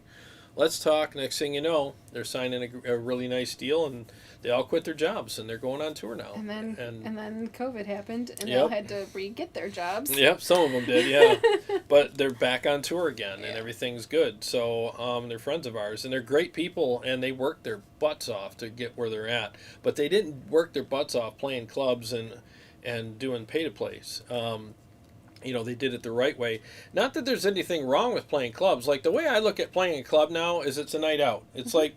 let's talk. Next thing you know, they're signing a really nice deal, and they all quit their jobs, and they're going on tour now. And then COVID happened, and they Yep. all had to re-get their jobs. Yep, some of them did, yeah. But they're back on tour again, and everything's good. So they're friends of ours, and they're great people, and they worked their butts off to get where they're at. But they didn't work their butts off playing clubs and doing pay-to-plays. They did it the right way. Not that there's anything wrong with playing clubs. Like, the way I look at playing a club now is it's a night out. It's like,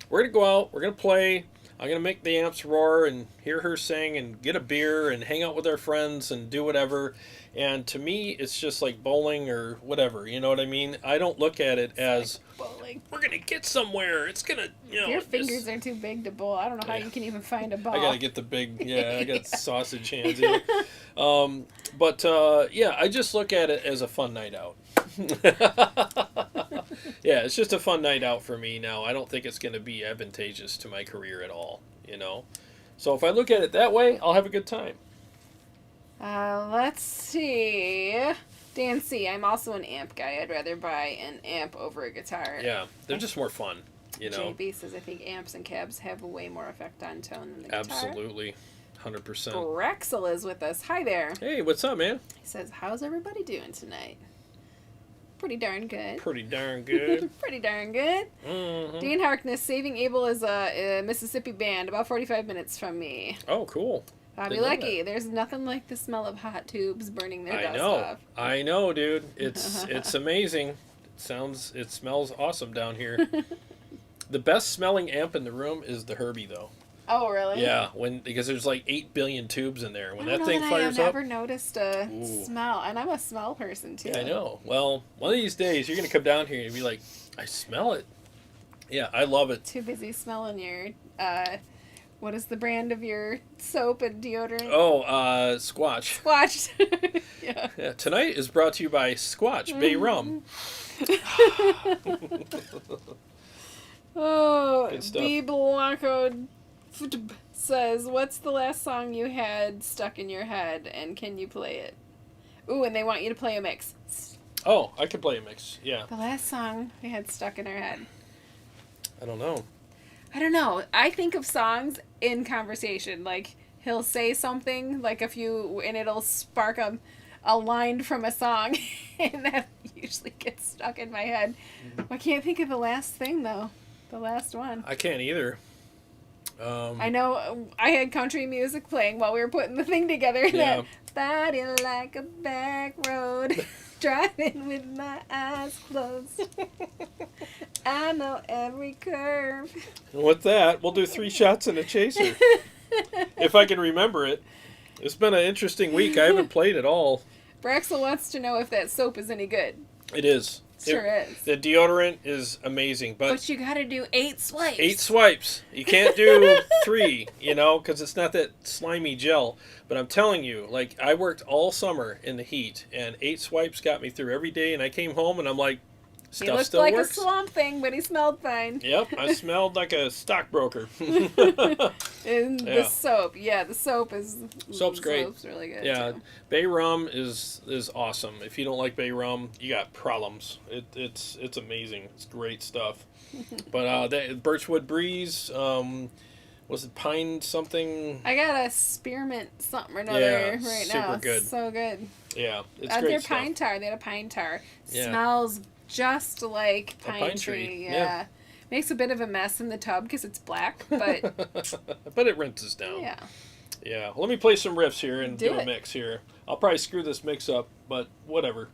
we're going to go out, we're going to play, I'm going to make the amps roar and hear her sing and get a beer and hang out with our friends and do whatever. And to me, it's just like bowling or whatever. You know what I mean? I don't look at it as, like bowling. We're going to get somewhere. It's going to, Your fingers are too big to bowl. I don't know how you can even find a ball. I got to get the big, I got sausage hands. I just look at it as a fun night out. Yeah, it's just a fun night out for me now. I don't think it's going to be advantageous to my career at all, So if I look at it that way, I'll have a good time. Let's see. Dan C. I'm also an amp guy. I'd rather buy an amp over a guitar. Yeah, they're just more fun, JB says, I think amps and cabs have a way more effect on tone than the guitar. Absolutely. 100%. Brexel is with us. Hi there. Hey, what's up, man? He says, how's everybody doing tonight? Pretty darn good. Pretty darn good. Pretty darn good. Mm-hmm. Dean Harkness, Saving Abel is a Mississippi band, about 45 minutes from me. Oh, cool. Bobby Lucky, there's nothing like the smell of hot tubes burning their dust off. I know, dude. It's amazing. It smells awesome down here. The best smelling amp in the room is the Herbie, though. Oh, really? Yeah, because there's like 8 billion tubes in there. When that thing I fires have up. never noticed a smell, and I'm a smell person too. I know. Well, one of these days you're gonna come down here and be like, I smell it. Yeah, I love it. Too busy smelling your. What is the brand of your soap and deodorant? Oh, Squatch. Squatch. Yeah. Tonight is brought to you by Squatch Bay Rum. Oh, Good stuff. B. Blanco says, what's the last song you had stuck in your head, and can you play it? Ooh, and they want you to play a mix. Oh, I could play a mix. Yeah. The last song we had stuck in our head. I don't know. I think of songs in conversation. Like, he'll say something, like and it'll spark a line from a song, and that usually gets stuck in my head. I can't think of the last thing, though. The last one. I can't either. I know I had country music playing while we were putting the thing together. Yeah. That body like a back road, driving with my eyes closed. I know every curve. And with that, we'll do 3 shots and a chaser. If I can remember it. It's been an interesting week. I haven't played at all. Braxel wants to know if that soap is any good. It is. Sure is. The deodorant is amazing, But you gotta do 8 swipes. 8 swipes. You can't do 3, because it's not that slimy gel. But I'm telling you, like, I worked all summer in the heat, and 8 swipes got me through every day, and I came home, and I'm like, He stuff looked still like works. a swamp thing, but he smelled fine. Yep, I smelled like a stockbroker. And the soap, the soap is... Soap's great. Soap's really good, Yeah, too. Bay Rum is awesome. If you don't like Bay Rum, you got problems. It's amazing. It's great stuff. But that Birchwood Breeze, was it Pine something? I got a spearmint something or another right now. super good. So good. Yeah, it's Their great stuff. pine tar. They had a pine tar. Yeah. Smells just like A pine, pine tree. tree, Yeah. yeah. Makes a bit of a mess in the tub because it's black, but But it rinses down. yeah. Yeah. Let me play some riffs here and Do do a it. mix here. I'll probably screw this mix up, but whatever.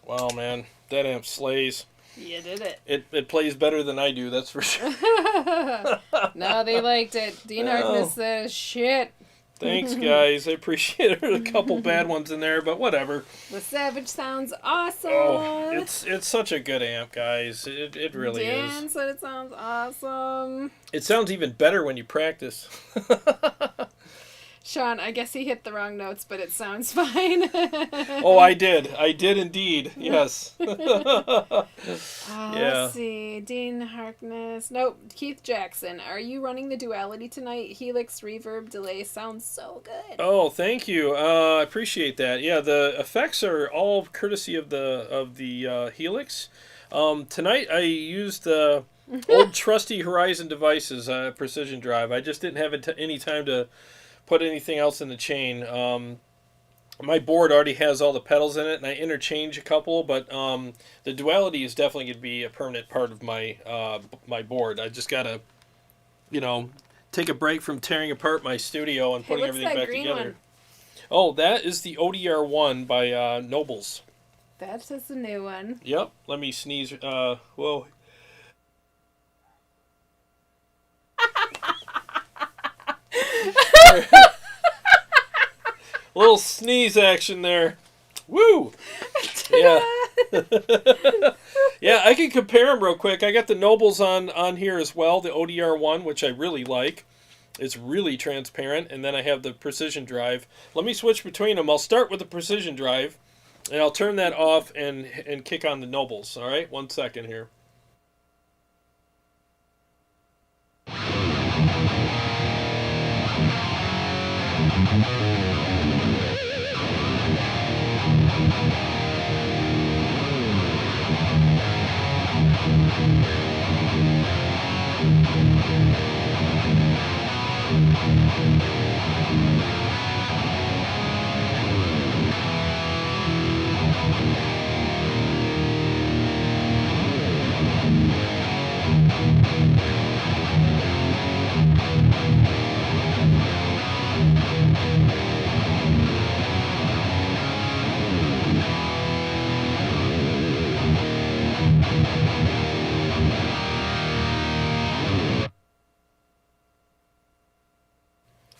Wow, man, that amp slays. You did it. It plays better than I do, that's for sure. No, they liked it. Dean Harkness says, shit. Thanks, guys. I appreciate it. A couple bad ones in there, but whatever. The Savage sounds awesome. Oh, it's such a good amp, guys. It really Dan is. said it sounds awesome. It sounds even better when you practice. Sean, I guess he hit the wrong notes, but it sounds fine. Oh, I did. I did indeed. Yes. Yeah. Let's see. Dean Harkness. Nope. Keith Jackson. Are you running the duality tonight? Helix reverb delay sounds so good. Oh, thank you. I appreciate that. Yeah, the effects are all courtesy of the Helix. Tonight I used old trusty Horizon Devices precision drive. I just didn't have any time to put anything else in the chain. My board already has all the pedals in it, and I interchange a couple, but the duality is definitely going to be a permanent part of my my board. I just got to, take a break from tearing apart my studio and putting what's everything that back green together. one? Oh, that is the ODR1 by Nobles. That's just a new one. Yep. Let me sneeze. Whoa. Little sneeze action there. Woo! Yeah. Yeah, I can compare them real quick. I got the Nobles on here as well, the ODR1, which I really like. It's really transparent, and then I have the precision drive. Let me switch between them. I'll start with the precision drive, and I'll turn that off and kick on the Nobles. All right, 1 second here.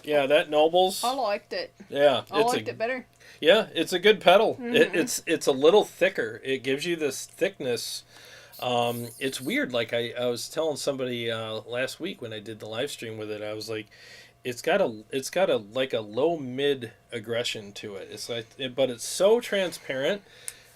Yeah, that Nobles. I liked it. Yeah, I liked it better. Yeah, it's a good pedal. It's a little thicker. It gives you this thickness. It's weird. Like I was telling somebody last week when I did the live stream with it, I was like, it's got a like a low mid aggression to it. It's like, but it's so transparent.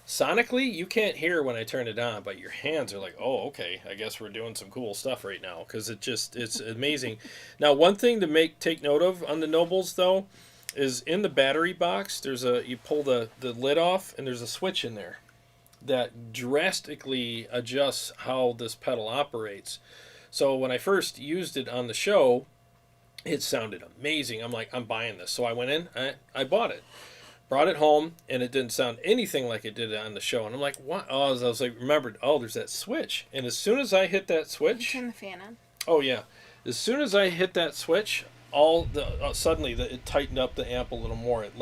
Sonically, you can't hear when I turn it on, but your hands are like, oh, okay, I guess we're doing some cool stuff right now, because it's amazing. Now, one thing to take note of on the Nobles, though, is in the battery box, you pull the lid off, and there's a switch in there that drastically adjusts how this pedal operates. So when I first used it on the show, it sounded amazing. I'm like, I'm buying this. So I went in, I bought it. Brought it home, and it didn't sound anything like it did on the show. And I'm like, what? Oh, I was like, remembered, oh, there's that switch. And as soon as I hit that switch... Turn the fan on. Oh, yeah. As soon as I hit that switch, suddenly it tightened up the amp a little more. It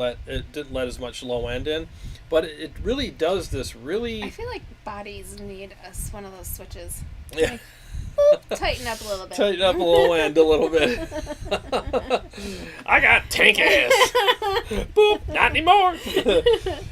didn't let as much low end in. But it really does this really... I feel like bodies need one of those switches. Yeah. Like, tighten up a little bit. Tighten up a low end a little bit. I got tank ass. Boop, not anymore.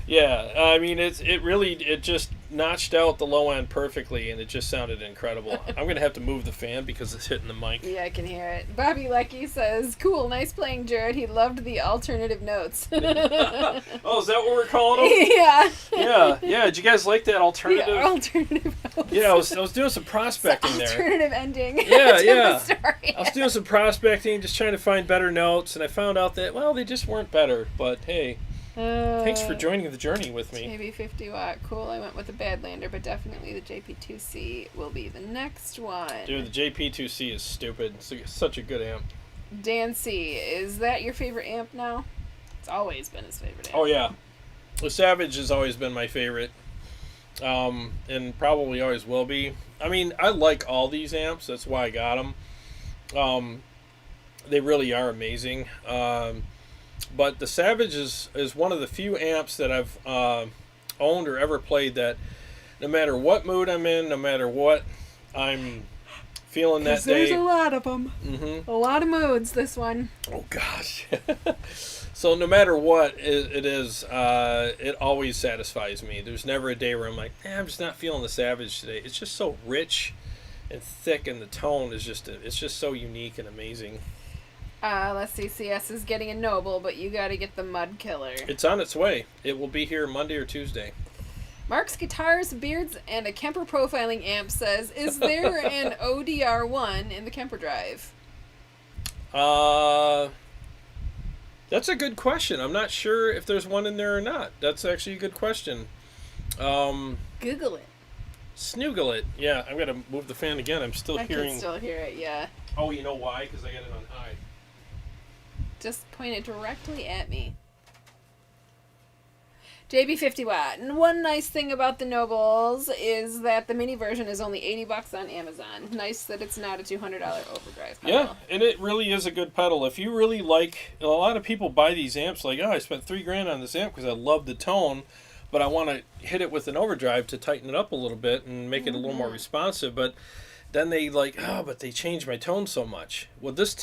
Yeah, I mean it just notched out the low end perfectly, and it just sounded incredible. I'm gonna have to move the fan because it's hitting the mic. Yeah, I can hear it. Bobby Lucky says, "Cool, nice playing, Jarrod. He loved the alternative notes." Oh, is that what we're calling them? Yeah. Yeah. Did you guys like that alternative? Yeah, alternative notes. Yeah, I was doing some prospecting there. Alternative ending. Yeah, to yeah. the story. I was doing some prospecting, just trying to find better notes, and I found out that, well, they just weren't better. But hey, thanks for joining the journey with me. Maybe 50 watt. Cool. I went with the Badlander, but definitely the JP2C will be the next one. Dude, the JP2C is stupid. It's such a good amp. Dan C, is that your favorite amp now? It's always been his favorite amp. Oh, yeah. The Savage has always been my favorite. And probably always will be. I mean, I like all these amps. That's why I got them. They really are amazing. But the Savage is one of the few amps that I've owned or ever played that no matter what mood I'm in, no matter what I'm feeling that day. There's a lot of them. Mm-hmm. A lot of moods, this one. Oh, gosh. So no matter what it is, it always satisfies me. There's never a day where I'm like, I'm just not feeling the Savage today. It's just so rich and thick, and the tone is it's just so unique and amazing. Let's see, CS is getting a Noble, but you gotta get the Mud Killer. It's on its way. It will be here Monday or Tuesday. Mark's Guitars, Beards, and a Kemper Profiling Amp says, is there an ODR1 in the Kemper Drive? That's a good question. I'm not sure if there's one in there or not. That's actually a good question. Google it. Snoogle it. Yeah, I'm going to move the fan again. I'm still hearing... I can still hear it, yeah. Oh, you know why? Because I got it on high. Just point it directly at me. JB50 watt. And one nice thing about the Nobles is that the mini version is only $80 on Amazon. Nice that it's not a $200 Overdrive pedal. Yeah, and it really is a good pedal. If you really like, a lot of people buy these amps like, oh, I spent $3,000 on this amp because I love the tone, but I want to hit it with an overdrive to tighten it up a little bit and make it a little more responsive. But then they like, oh, but they changed my tone so much. Well, this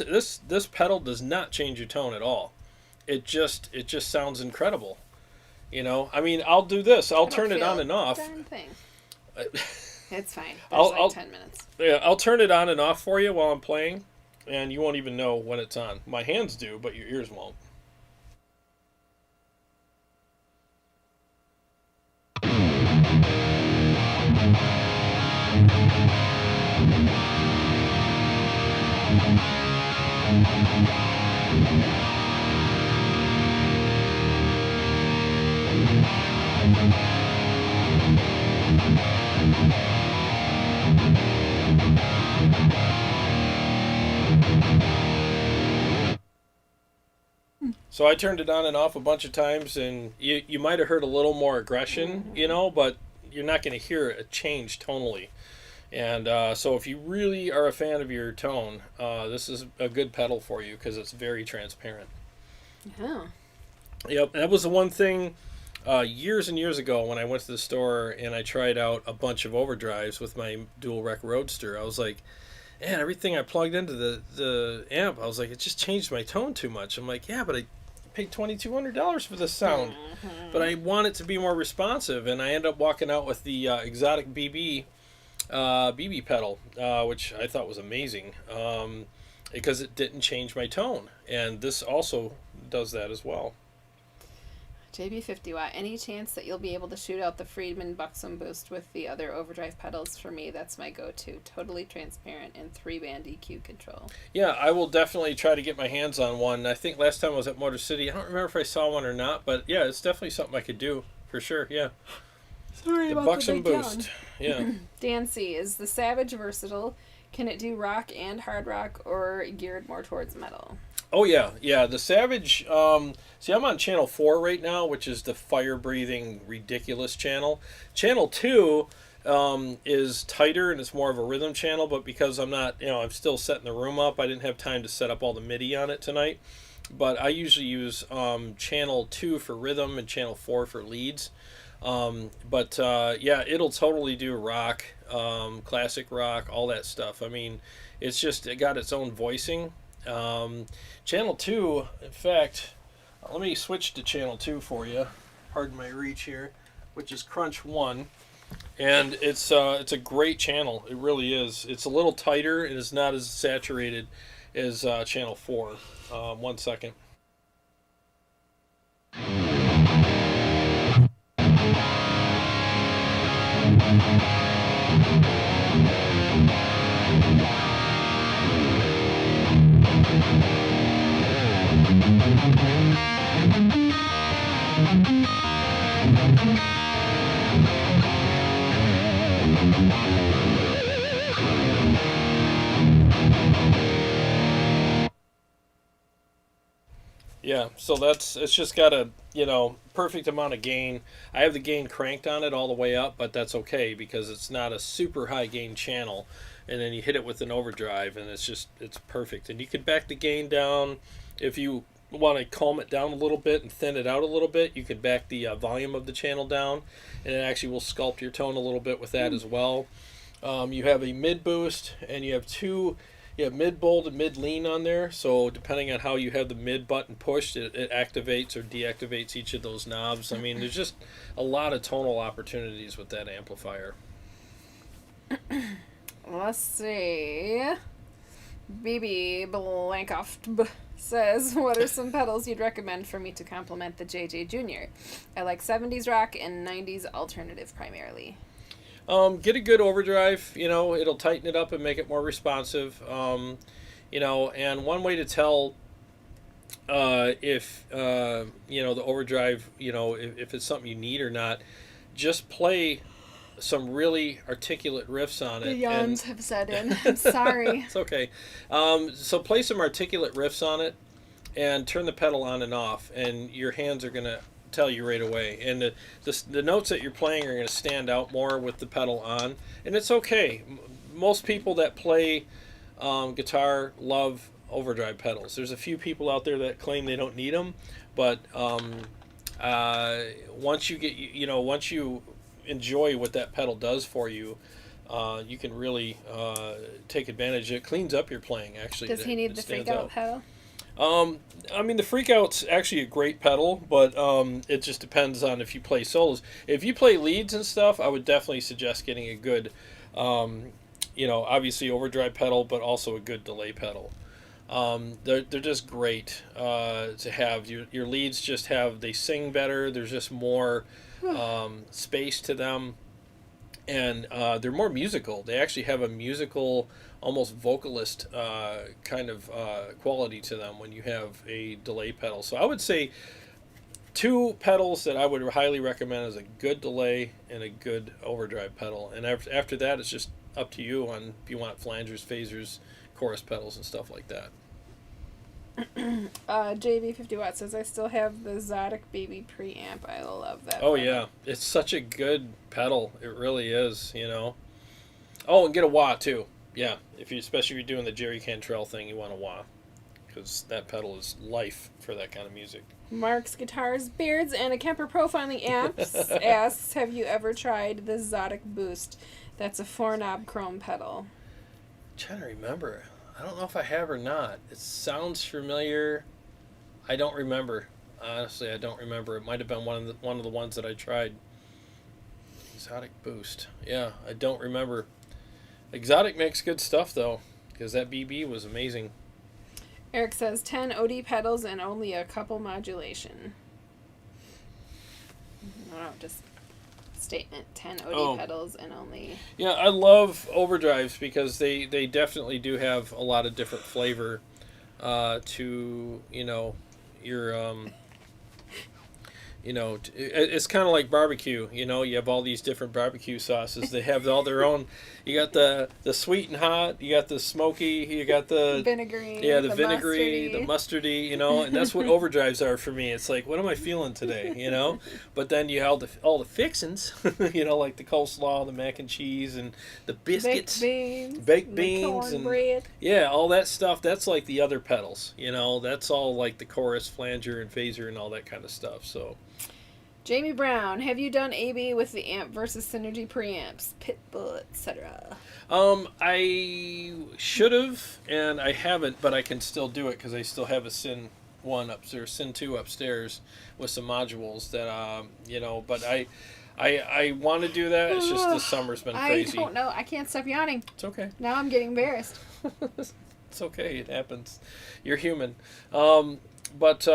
pedal does not change your tone at all. It just sounds incredible. You know, I mean, I'll do this. I'll turn it on and off. Darn thing. It's fine. There's I'll 10 minutes. Yeah, I'll turn it on and off for you while I'm playing. and you won't even know when it's on. My hands do, but your ears won't. So I turned it on and off a bunch of times, and you might have heard a little more aggression, but you're not going to hear a change tonally. And so if you really are a fan of your tone, this is a good pedal for you because it's very transparent. Yeah. Yep, that was the one thing years and years ago when I went to the store and I tried out a bunch of overdrives with my dual rec Roadster. I was like, man, everything I plugged into the amp, I was like, it just changed my tone too much. I'm like, yeah, but I paid $2,200 for this sound, but I want it to be more responsive, and I ended up walking out with the exotic BB pedal, which I thought was amazing because it didn't change my tone, and this also does that as well. JB 50 watt. Any chance that you'll be able to shoot out the Friedman Buxom boost with the other overdrive pedals? For me, that's my go-to. Totally transparent and 3-band EQ control. Yeah, I will definitely try to get my hands on one. I think last time I was at Motor City, I don't remember if I saw one or not, but yeah, it's definitely something I could do for sure. Yeah. Sorry the about Buxom the big boost. Yeah. Dan C, is the Savage versatile? Can it do rock and hard rock, or geared more towards metal? Oh yeah. The Savage. See, I'm on channel 4 right now, which is the fire-breathing, ridiculous channel. Channel 2 is tighter and it's more of a rhythm channel, but because I'm not, I'm still setting the room up, I didn't have time to set up all the MIDI on it tonight. But I usually use channel 2 for rhythm and channel 4 for leads. Yeah, it'll totally do rock, classic rock, all that stuff. I mean, it got its own voicing. Channel 2, in fact, let me switch to channel 2 for you. Pardon my reach here, which is Crunch 1. And it's a great channel. It really is. It's a little tighter and it's not as saturated as channel 4. 1 second. Yeah, so it's just got a, perfect amount of gain. I have the gain cranked on it all the way up, but that's okay because it's not a super high gain channel. And then you hit it with an overdrive and it's perfect. And you can back the gain down if you want to calm it down a little bit and thin it out a little bit. You can back the volume of the channel down, and it actually will sculpt your tone a little bit with that as well. You have a mid boost, and you have mid bold and mid lean on there. So depending on how you have the mid button pushed, it activates or deactivates each of those knobs. I mean, there's just a lot of tonal opportunities with that amplifier. Let's see. BB Blankoft says, what are some pedals you'd recommend for me to complement the JJ Jr.? I like 70s rock and 90s alternative primarily. Get a good overdrive, it'll tighten it up and make it more responsive. And one way to tell if, the overdrive, if it's something you need or not, just play some really articulate riffs on it. The yawns have set in. I'm sorry. It's okay. So play some articulate riffs on it and turn the pedal on and off, and your hands are going to tell you right away. And the notes that you're playing are going to stand out more with the pedal on, and it's okay. Most people that play guitar love overdrive pedals. There's a few people out there that claim they don't need them, but once you enjoy what that pedal does for you, you can really take advantage. It cleans up your playing, actually. Does he need the freak out pedal? I mean, the freak out's actually a great pedal, but it just depends on if you play solos. If you play leads and stuff, I would definitely suggest getting a good, obviously overdrive pedal, but also a good delay pedal. They're just great to have. Your leads just have, they sing better. There's just more space to them, and they're more musical. They actually have a musical, almost vocalist kind of quality to them when you have a delay pedal. So I would say two pedals that I would highly recommend is a good delay and a good overdrive pedal. And after that, it's just up to you on if you want flangers, phasers, chorus pedals, and stuff like that. JV50 Watt says, I still have the Zodic Baby preamp. I love that. Oh, pedal. yeah. It's such a good pedal. It really is, you know. Oh, and get a wah, too. Yeah, especially if you're doing the Jerry Cantrell thing, you want a wah. Because that pedal is life for that kind of music. Mark's Guitars, Beards, and a Kemper Profiling Amps asks, have you ever tried the Zodic Boost? That's a 4-knob chrome pedal. I'm trying to remember. I don't know if I have or not. It sounds familiar. I don't remember. Honestly, I don't remember. It might have been one of the ones that I tried. Exotic Boost. Yeah, I don't remember. Exotic makes good stuff, though, because that BB was amazing. Eric says 10 OD pedals and only a couple modulation. No, just statement. 10 OD pedals and only... Yeah, I love overdrives because they definitely do have a lot of different flavor to, you know, your... You know, it's kind of like barbecue. You know, you have all these different barbecue sauces. They have all their own. You got the sweet and hot. You got the smoky. You got the vinegary. Yeah, the vinegary, the mustardy. You know, and that's what overdrives are for me. It's like, what am I feeling today? You know, but then you have all the fixins. You know, like the coleslaw, the mac and cheese, and the biscuits, baked beans, and cornbread. Yeah, all that stuff. That's like the other pedals. You know, that's all like the chorus, flanger, and phaser, and all that kind of stuff. So. Jamie Brown, have you done AB with the amp versus Synergy preamps, Pitbull, etc.? I should have, and I haven't, but I can still do it because I still have a Syn 1 upstairs, Syn 2 upstairs with some modules that, you know, but I want to do that. It's just this summer's been crazy. I don't know. I can't stop yawning. It's okay. Now I'm getting embarrassed. It's okay. It happens. You're human. But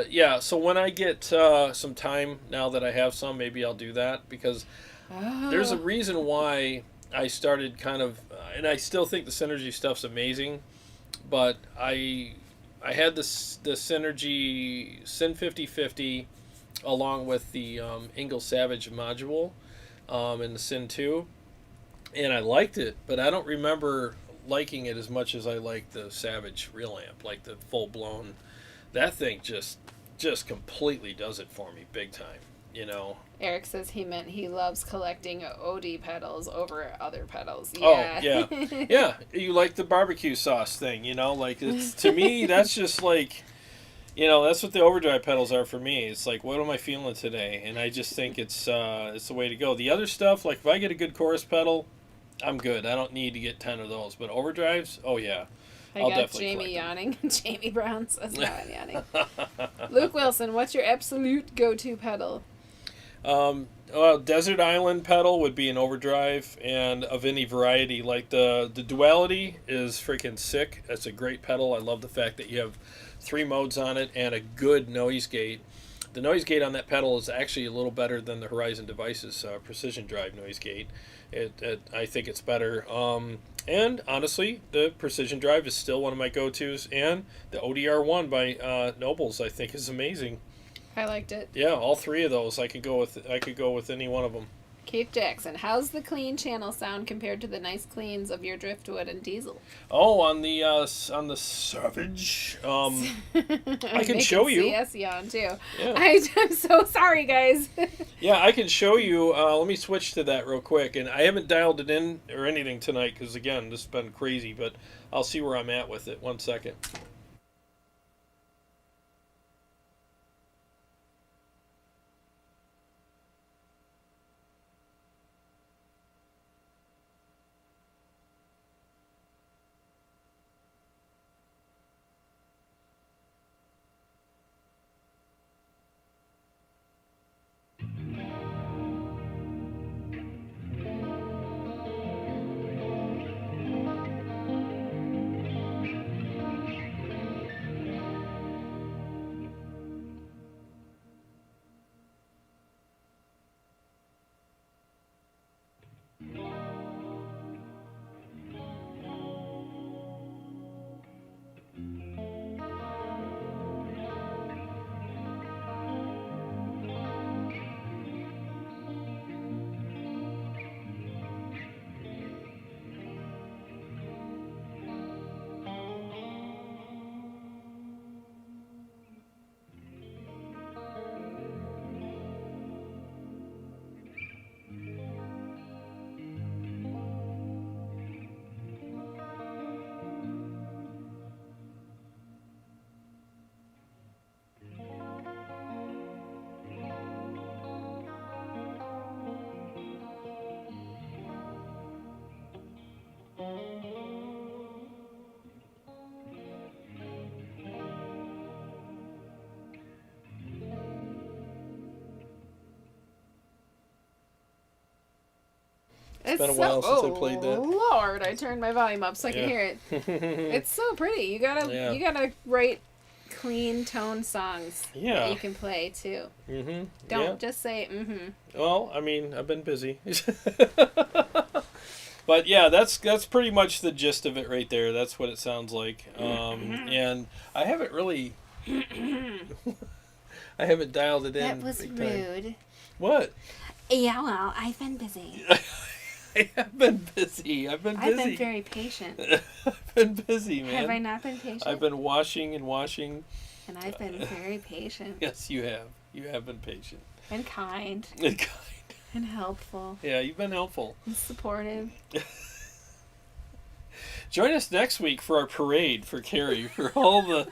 yeah, so when I get some time, now that I have some, maybe I'll do that, because there's a reason why I started kind of, and I still think the Synergy stuff's amazing, but I had the Synergy Syn 5050 along with the Engl Savage module in the Syn 2, and I liked it, but I don't remember liking it as much as I liked the Savage real amp, like the full-blown. That thing just completely does it for me big time, you know. Eric says he meant he loves collecting OD pedals over other pedals. Yeah. Oh, yeah. Yeah, you like the barbecue sauce thing, you know, like it's, to me, that's just like, you know, that's what the overdrive pedals are for me. It's like, what am I feeling today? And I just think it's the way to go. The other stuff, like if I get a good chorus pedal, I'm good. I don't need to get 10 of those. But overdrives, oh yeah. I got Jamie yawning. Jamie Brown says now I'm yawning. Luke Wilson, what's your absolute go-to pedal? Well, Desert Island pedal would be an overdrive, and of any variety. Like the Duality is freaking sick. That's a great pedal. I love the fact that you have 3 modes on it and a good noise gate. The noise gate on that pedal is actually a little better than the Horizon Devices Precision Drive noise gate. I think it's better. And honestly, the Precision Drive is still one of my go-tos, and the ODR1 by Nobles I think is amazing. I liked it. Yeah, all 3 of those I could go with any one of them. Keith Jackson, how's the clean channel sound compared to the nice cleans of your Driftwood and Diesel? Oh, on the Savage, I can show you. CS yawn too. Yeah. I'm so sorry, guys. Yeah, I can show you. Let me switch to that real quick, and I haven't dialed it in or anything tonight because again, this has been crazy. But I'll see where I'm at with it. 1 second. It's been a while since I played that. Lord, I turned my volume up so I can hear it. It's so pretty. You gotta write clean tone songs that you can play too. Don't just say Well, I mean, I've been busy. But yeah, that's pretty much the gist of it right there. That's what it sounds like. And I haven't really I haven't dialed it in. That was rude. What? Yeah, well, I've been busy. I have been busy. I've been very patient. I've been busy, man. Have I not been patient? I've been washing and washing. And I've been very patient. Yes, you have. You have been patient. And kind. And kind. And helpful. Yeah, you've been helpful. And supportive. Join us next week for our parade for Carrie for all the...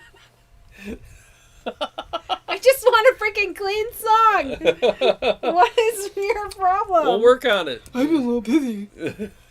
I just want a freaking clean song. What is your problem? We'll work on it. I've been a little busy.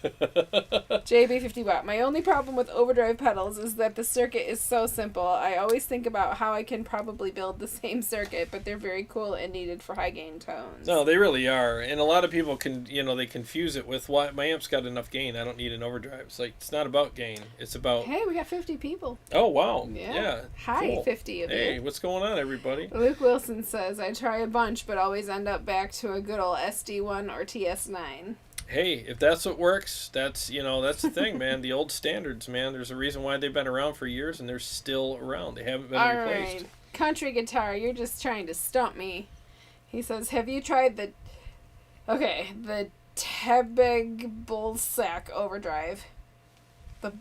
JB50 Watt. My only problem with Overdrive pedals is that the circuit is so simple. I always think about how I can probably build the same circuit, but they're very cool and needed for high gain tones. No, they really are. And a lot of people they confuse it with, "Why my amp's got enough gain, I don't need an overdrive." It's like, it's not about gain. It's about... Hey, we got 50 people. Oh, wow. Yeah. Hi, cool. 50 of you. Hey, what's going on, everybody? Luke Wilson says, I try a bunch, but always end up back to a good old SD1 or TS9. Hey, if that's what works, that's the thing, man. The old standards, man. There's a reason why they've been around for years, and they're still around. They haven't been replaced. Right. Country guitar, you're just trying to stump me. He says, have you tried the Tebeg Bullsack Overdrive? The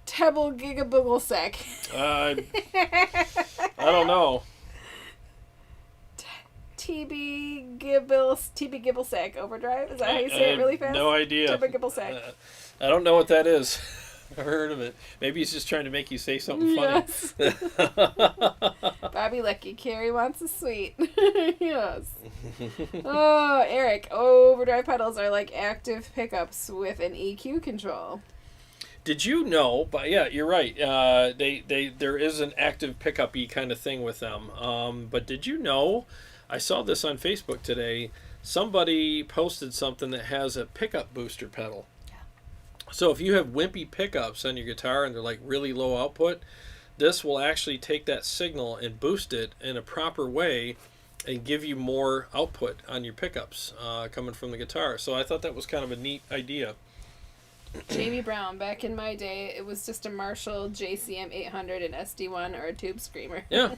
Tebel Gigabullsack. I don't know. TB Gibblsack Overdrive? Is that how you say it really fast? No idea. TB Gibblsack. I don't know what that is. I've heard of it. Maybe he's just trying to make you say something funny. Yes. Bobby Lucky, Carrie wants a sweet. Yes. Oh, Eric, overdrive pedals are like active pickups with an EQ control. Did you know? But yeah, you're right. There is an active pickup-y kind of thing with them. But did you know? I saw this on Facebook today. Somebody posted something that has a pickup booster pedal. Yeah. So if you have wimpy pickups on your guitar and they're like really low output, this will actually take that signal and boost it in a proper way and give you more output on your pickups coming from the guitar. So I thought that was kind of a neat idea. Jamie Brown, back in my day, it was just a Marshall JCM 800 and SD1 or a Tube Screamer. Yeah.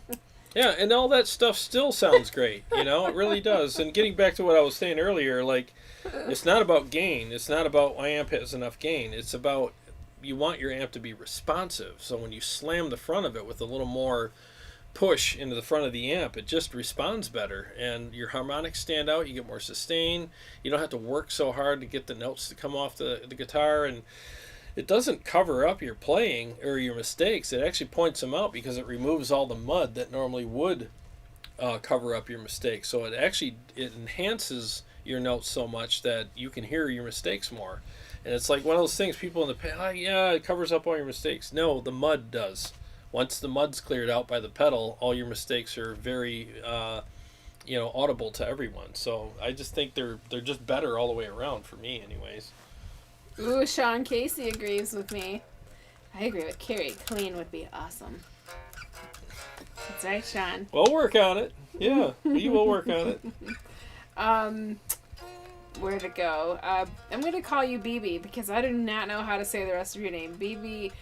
Yeah, and all that stuff still sounds great, it really does. And getting back to what I was saying earlier, like, it's not about gain. It's not about my amp has enough gain. It's about you want your amp to be responsive. So when you slam the front of it with a little more push into the front of the amp, it just responds better. And your harmonics stand out. You get more sustain. You don't have to work so hard to get the notes to come off the guitar. And it doesn't cover up your playing or your mistakes. It actually points them out because it removes all the mud that normally would cover up your mistakes. So it enhances your notes so much that you can hear your mistakes more. And it's like one of those things people in the past, yeah, it covers up all your mistakes. No, the mud does. Once the mud's cleared out by the pedal, all your mistakes are very, audible to everyone. So I just think they're just better all the way around for me anyways. Ooh, Sean Casey agrees with me. I agree with Carrie. Clean would be awesome. That's right, Sean. We'll work on it. Yeah, we will work on it. Where to go? I'm going to call you BB because I do not know how to say the rest of your name. BB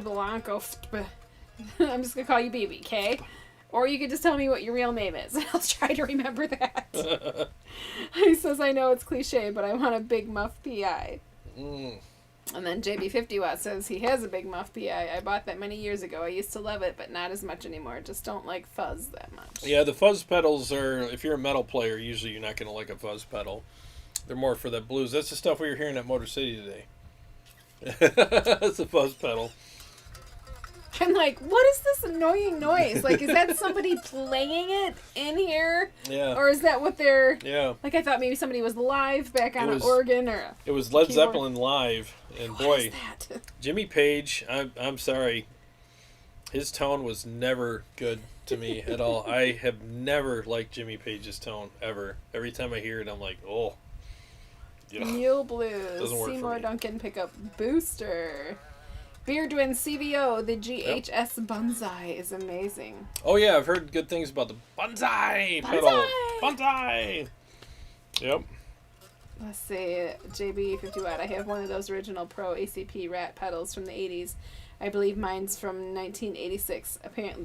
Blanco. I'm just going to call you BB, okay? Or you could just tell me what your real name is. I'll try to remember that. He says, I know it's cliche, but I want a Big Muff PI. And then JB50 Watt says he has a Big Muff PI. I bought that many years ago. I used to love it, but not as much anymore. Just don't like fuzz that much. Yeah, the fuzz pedals are, if you're a metal player, usually you're not going to like a fuzz pedal. They're more for the blues. That's the stuff we were hearing at Motor City today. That's a fuzz pedal. I'm like, what is this annoying noise? Like, is that somebody playing it in here? Yeah. Or is that what they're... Yeah. Like, I thought maybe somebody was live back on an organ or... It was Led Zeppelin live. And what boy, is that? Jimmy Page, I'm sorry. His tone was never good to me at all. I have never liked Jimmy Page's tone, ever. Every time I hear it, I'm like, oh. Mule Blues. Doesn't work for Seymour me. Duncan pickup booster. Beardwin CVO, the GHS Bonsai is amazing. Oh yeah, I've heard good things about the bonsai pedal. Bonsai. Yep. Let's see, JB 50 watt. I have one of those original Pro ACP rat pedals from the 80s. I believe mine's from 1986. Apparently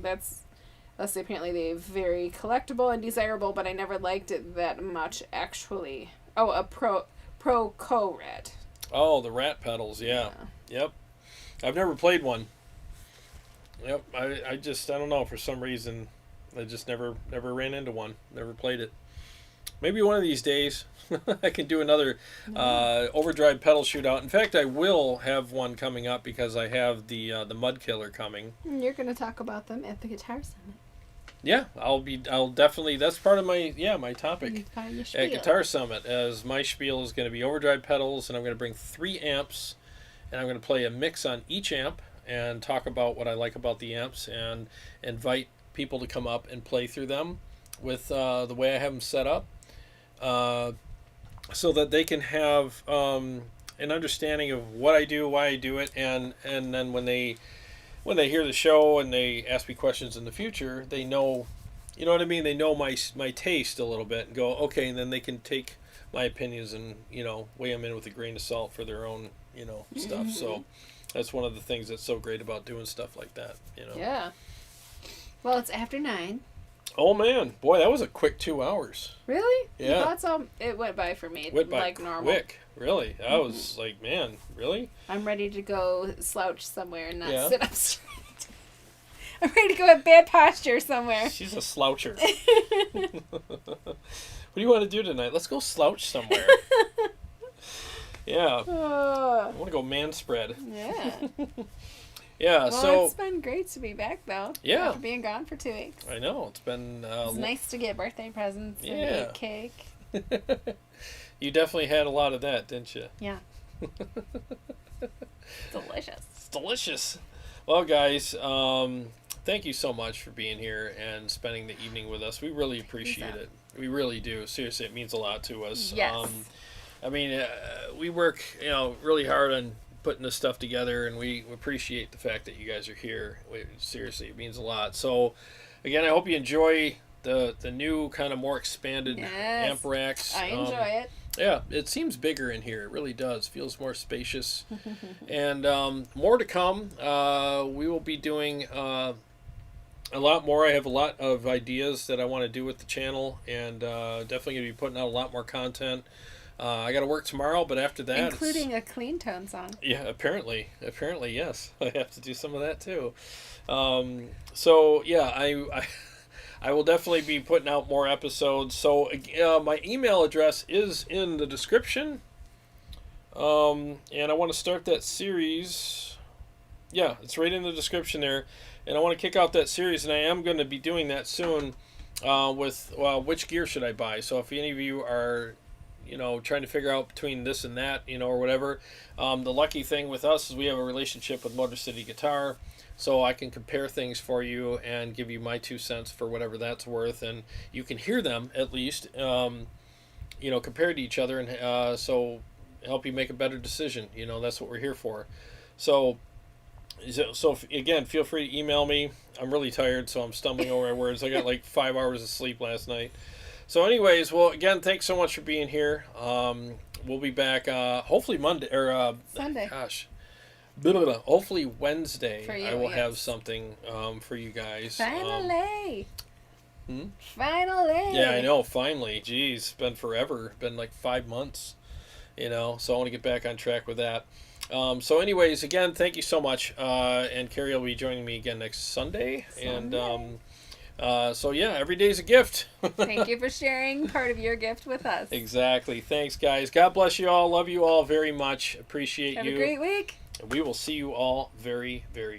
apparently they're very collectible and desirable, but I never liked it that much actually. Oh, a Pro Co-Rat. Oh, the rat pedals. Yeah. Yep. I've never played one. Yep. I don't know, for some reason I just never ran into one. Never played it. Maybe one of these days I can do another Overdrive pedal shootout. In fact, I will have one coming up because I have the Mud Killer coming. You're going to talk about them at the Guitar Summit. Yeah, I'll definitely, that's part of my topic at Guitar Summit, as my spiel is going to be Overdrive pedals, and I'm going to bring 3 amps, and I'm going to play a mix on each amp and talk about what I like about the amps and invite people to come up and play through them with the way I have them set up, so that they can have an understanding of what I do, why I do it, and then when they hear the show and they ask me questions in the future, they know, you know what I mean? They know my taste a little bit and go, okay, and then they can take my opinions and, weigh them in with a grain of salt for their own, stuff. So that's one of the things that's so great about doing stuff like that, Yeah. Well, it's after 9. Oh, man. Boy, that was a quick 2 hours. Really? Yeah. You thought so? It went by for me. Went by like normal. quick. Really? I was like, man, really? I'm ready to go slouch somewhere and not Yeah. sit up straight. I'm ready to go at bad posture somewhere. She's a sloucher. What do you want to do tonight? Let's go slouch somewhere. Yeah. I want to go man spread. Yeah. Yeah, Well, so it's been great to be back, though. Yeah. After being gone for 2 weeks. I know it's been It's nice to get birthday presents and Yeah. eat cake. You definitely had a lot of that, didn't you? Yeah. Delicious. It's delicious. Well, guys, thank you so much for being here and spending the evening with us. We really appreciate it. We really do. Seriously, it means a lot to us. Yes. I mean, we work, really hard on putting this stuff together, and we appreciate the fact that you guys are here. Seriously, it means a lot. So, again, I hope you enjoy the new kind of more expanded amp racks. I enjoy it. Yeah, it seems bigger in here. It really does. Feels more spacious. And more to come. We will be doing a lot more. I have a lot of ideas that I want to do with the channel, and definitely going to be putting out a lot more content. I got to work tomorrow, but after that, Including a clean tone song. yeah, apparently, yes, I have to do some of that too. So yeah, I will definitely be putting out more episodes. So my email address is in the description, and I want to start that series. Yeah, it's right in the description there, and I want to kick out that series, and I am going to be doing that soon. With which gear should I buy? So if any of you are trying to figure out between this and that, or whatever. The lucky thing with us is we have a relationship with Motor City Guitar, so I can compare things for you and give you my 2 cents for whatever that's worth, and you can hear them at least, compared to each other, and so help you make a better decision. That's what we're here for. So again, feel free to email me. I'm really tired, so I'm stumbling over my words. I got like 5 hours of sleep last night. So anyways, well, again, thanks so much for being here. We'll be back hopefully Monday or Sunday. Gosh, hopefully Wednesday. For you, I will yes. have something for you guys. Finally. Hmm? Finally. Yeah, I know. Finally, geez, it's been forever. Been like 5 months. So I want to get back on track with that. So anyways, again, thank you so much. And Carrie will be joining me again next Sunday. And so yeah, every day's a gift. Thank you for sharing part of your gift with us. Exactly. Thanks, guys. God bless you all. Love you all very much. Appreciate Have you. a great week. And we will see you all very, very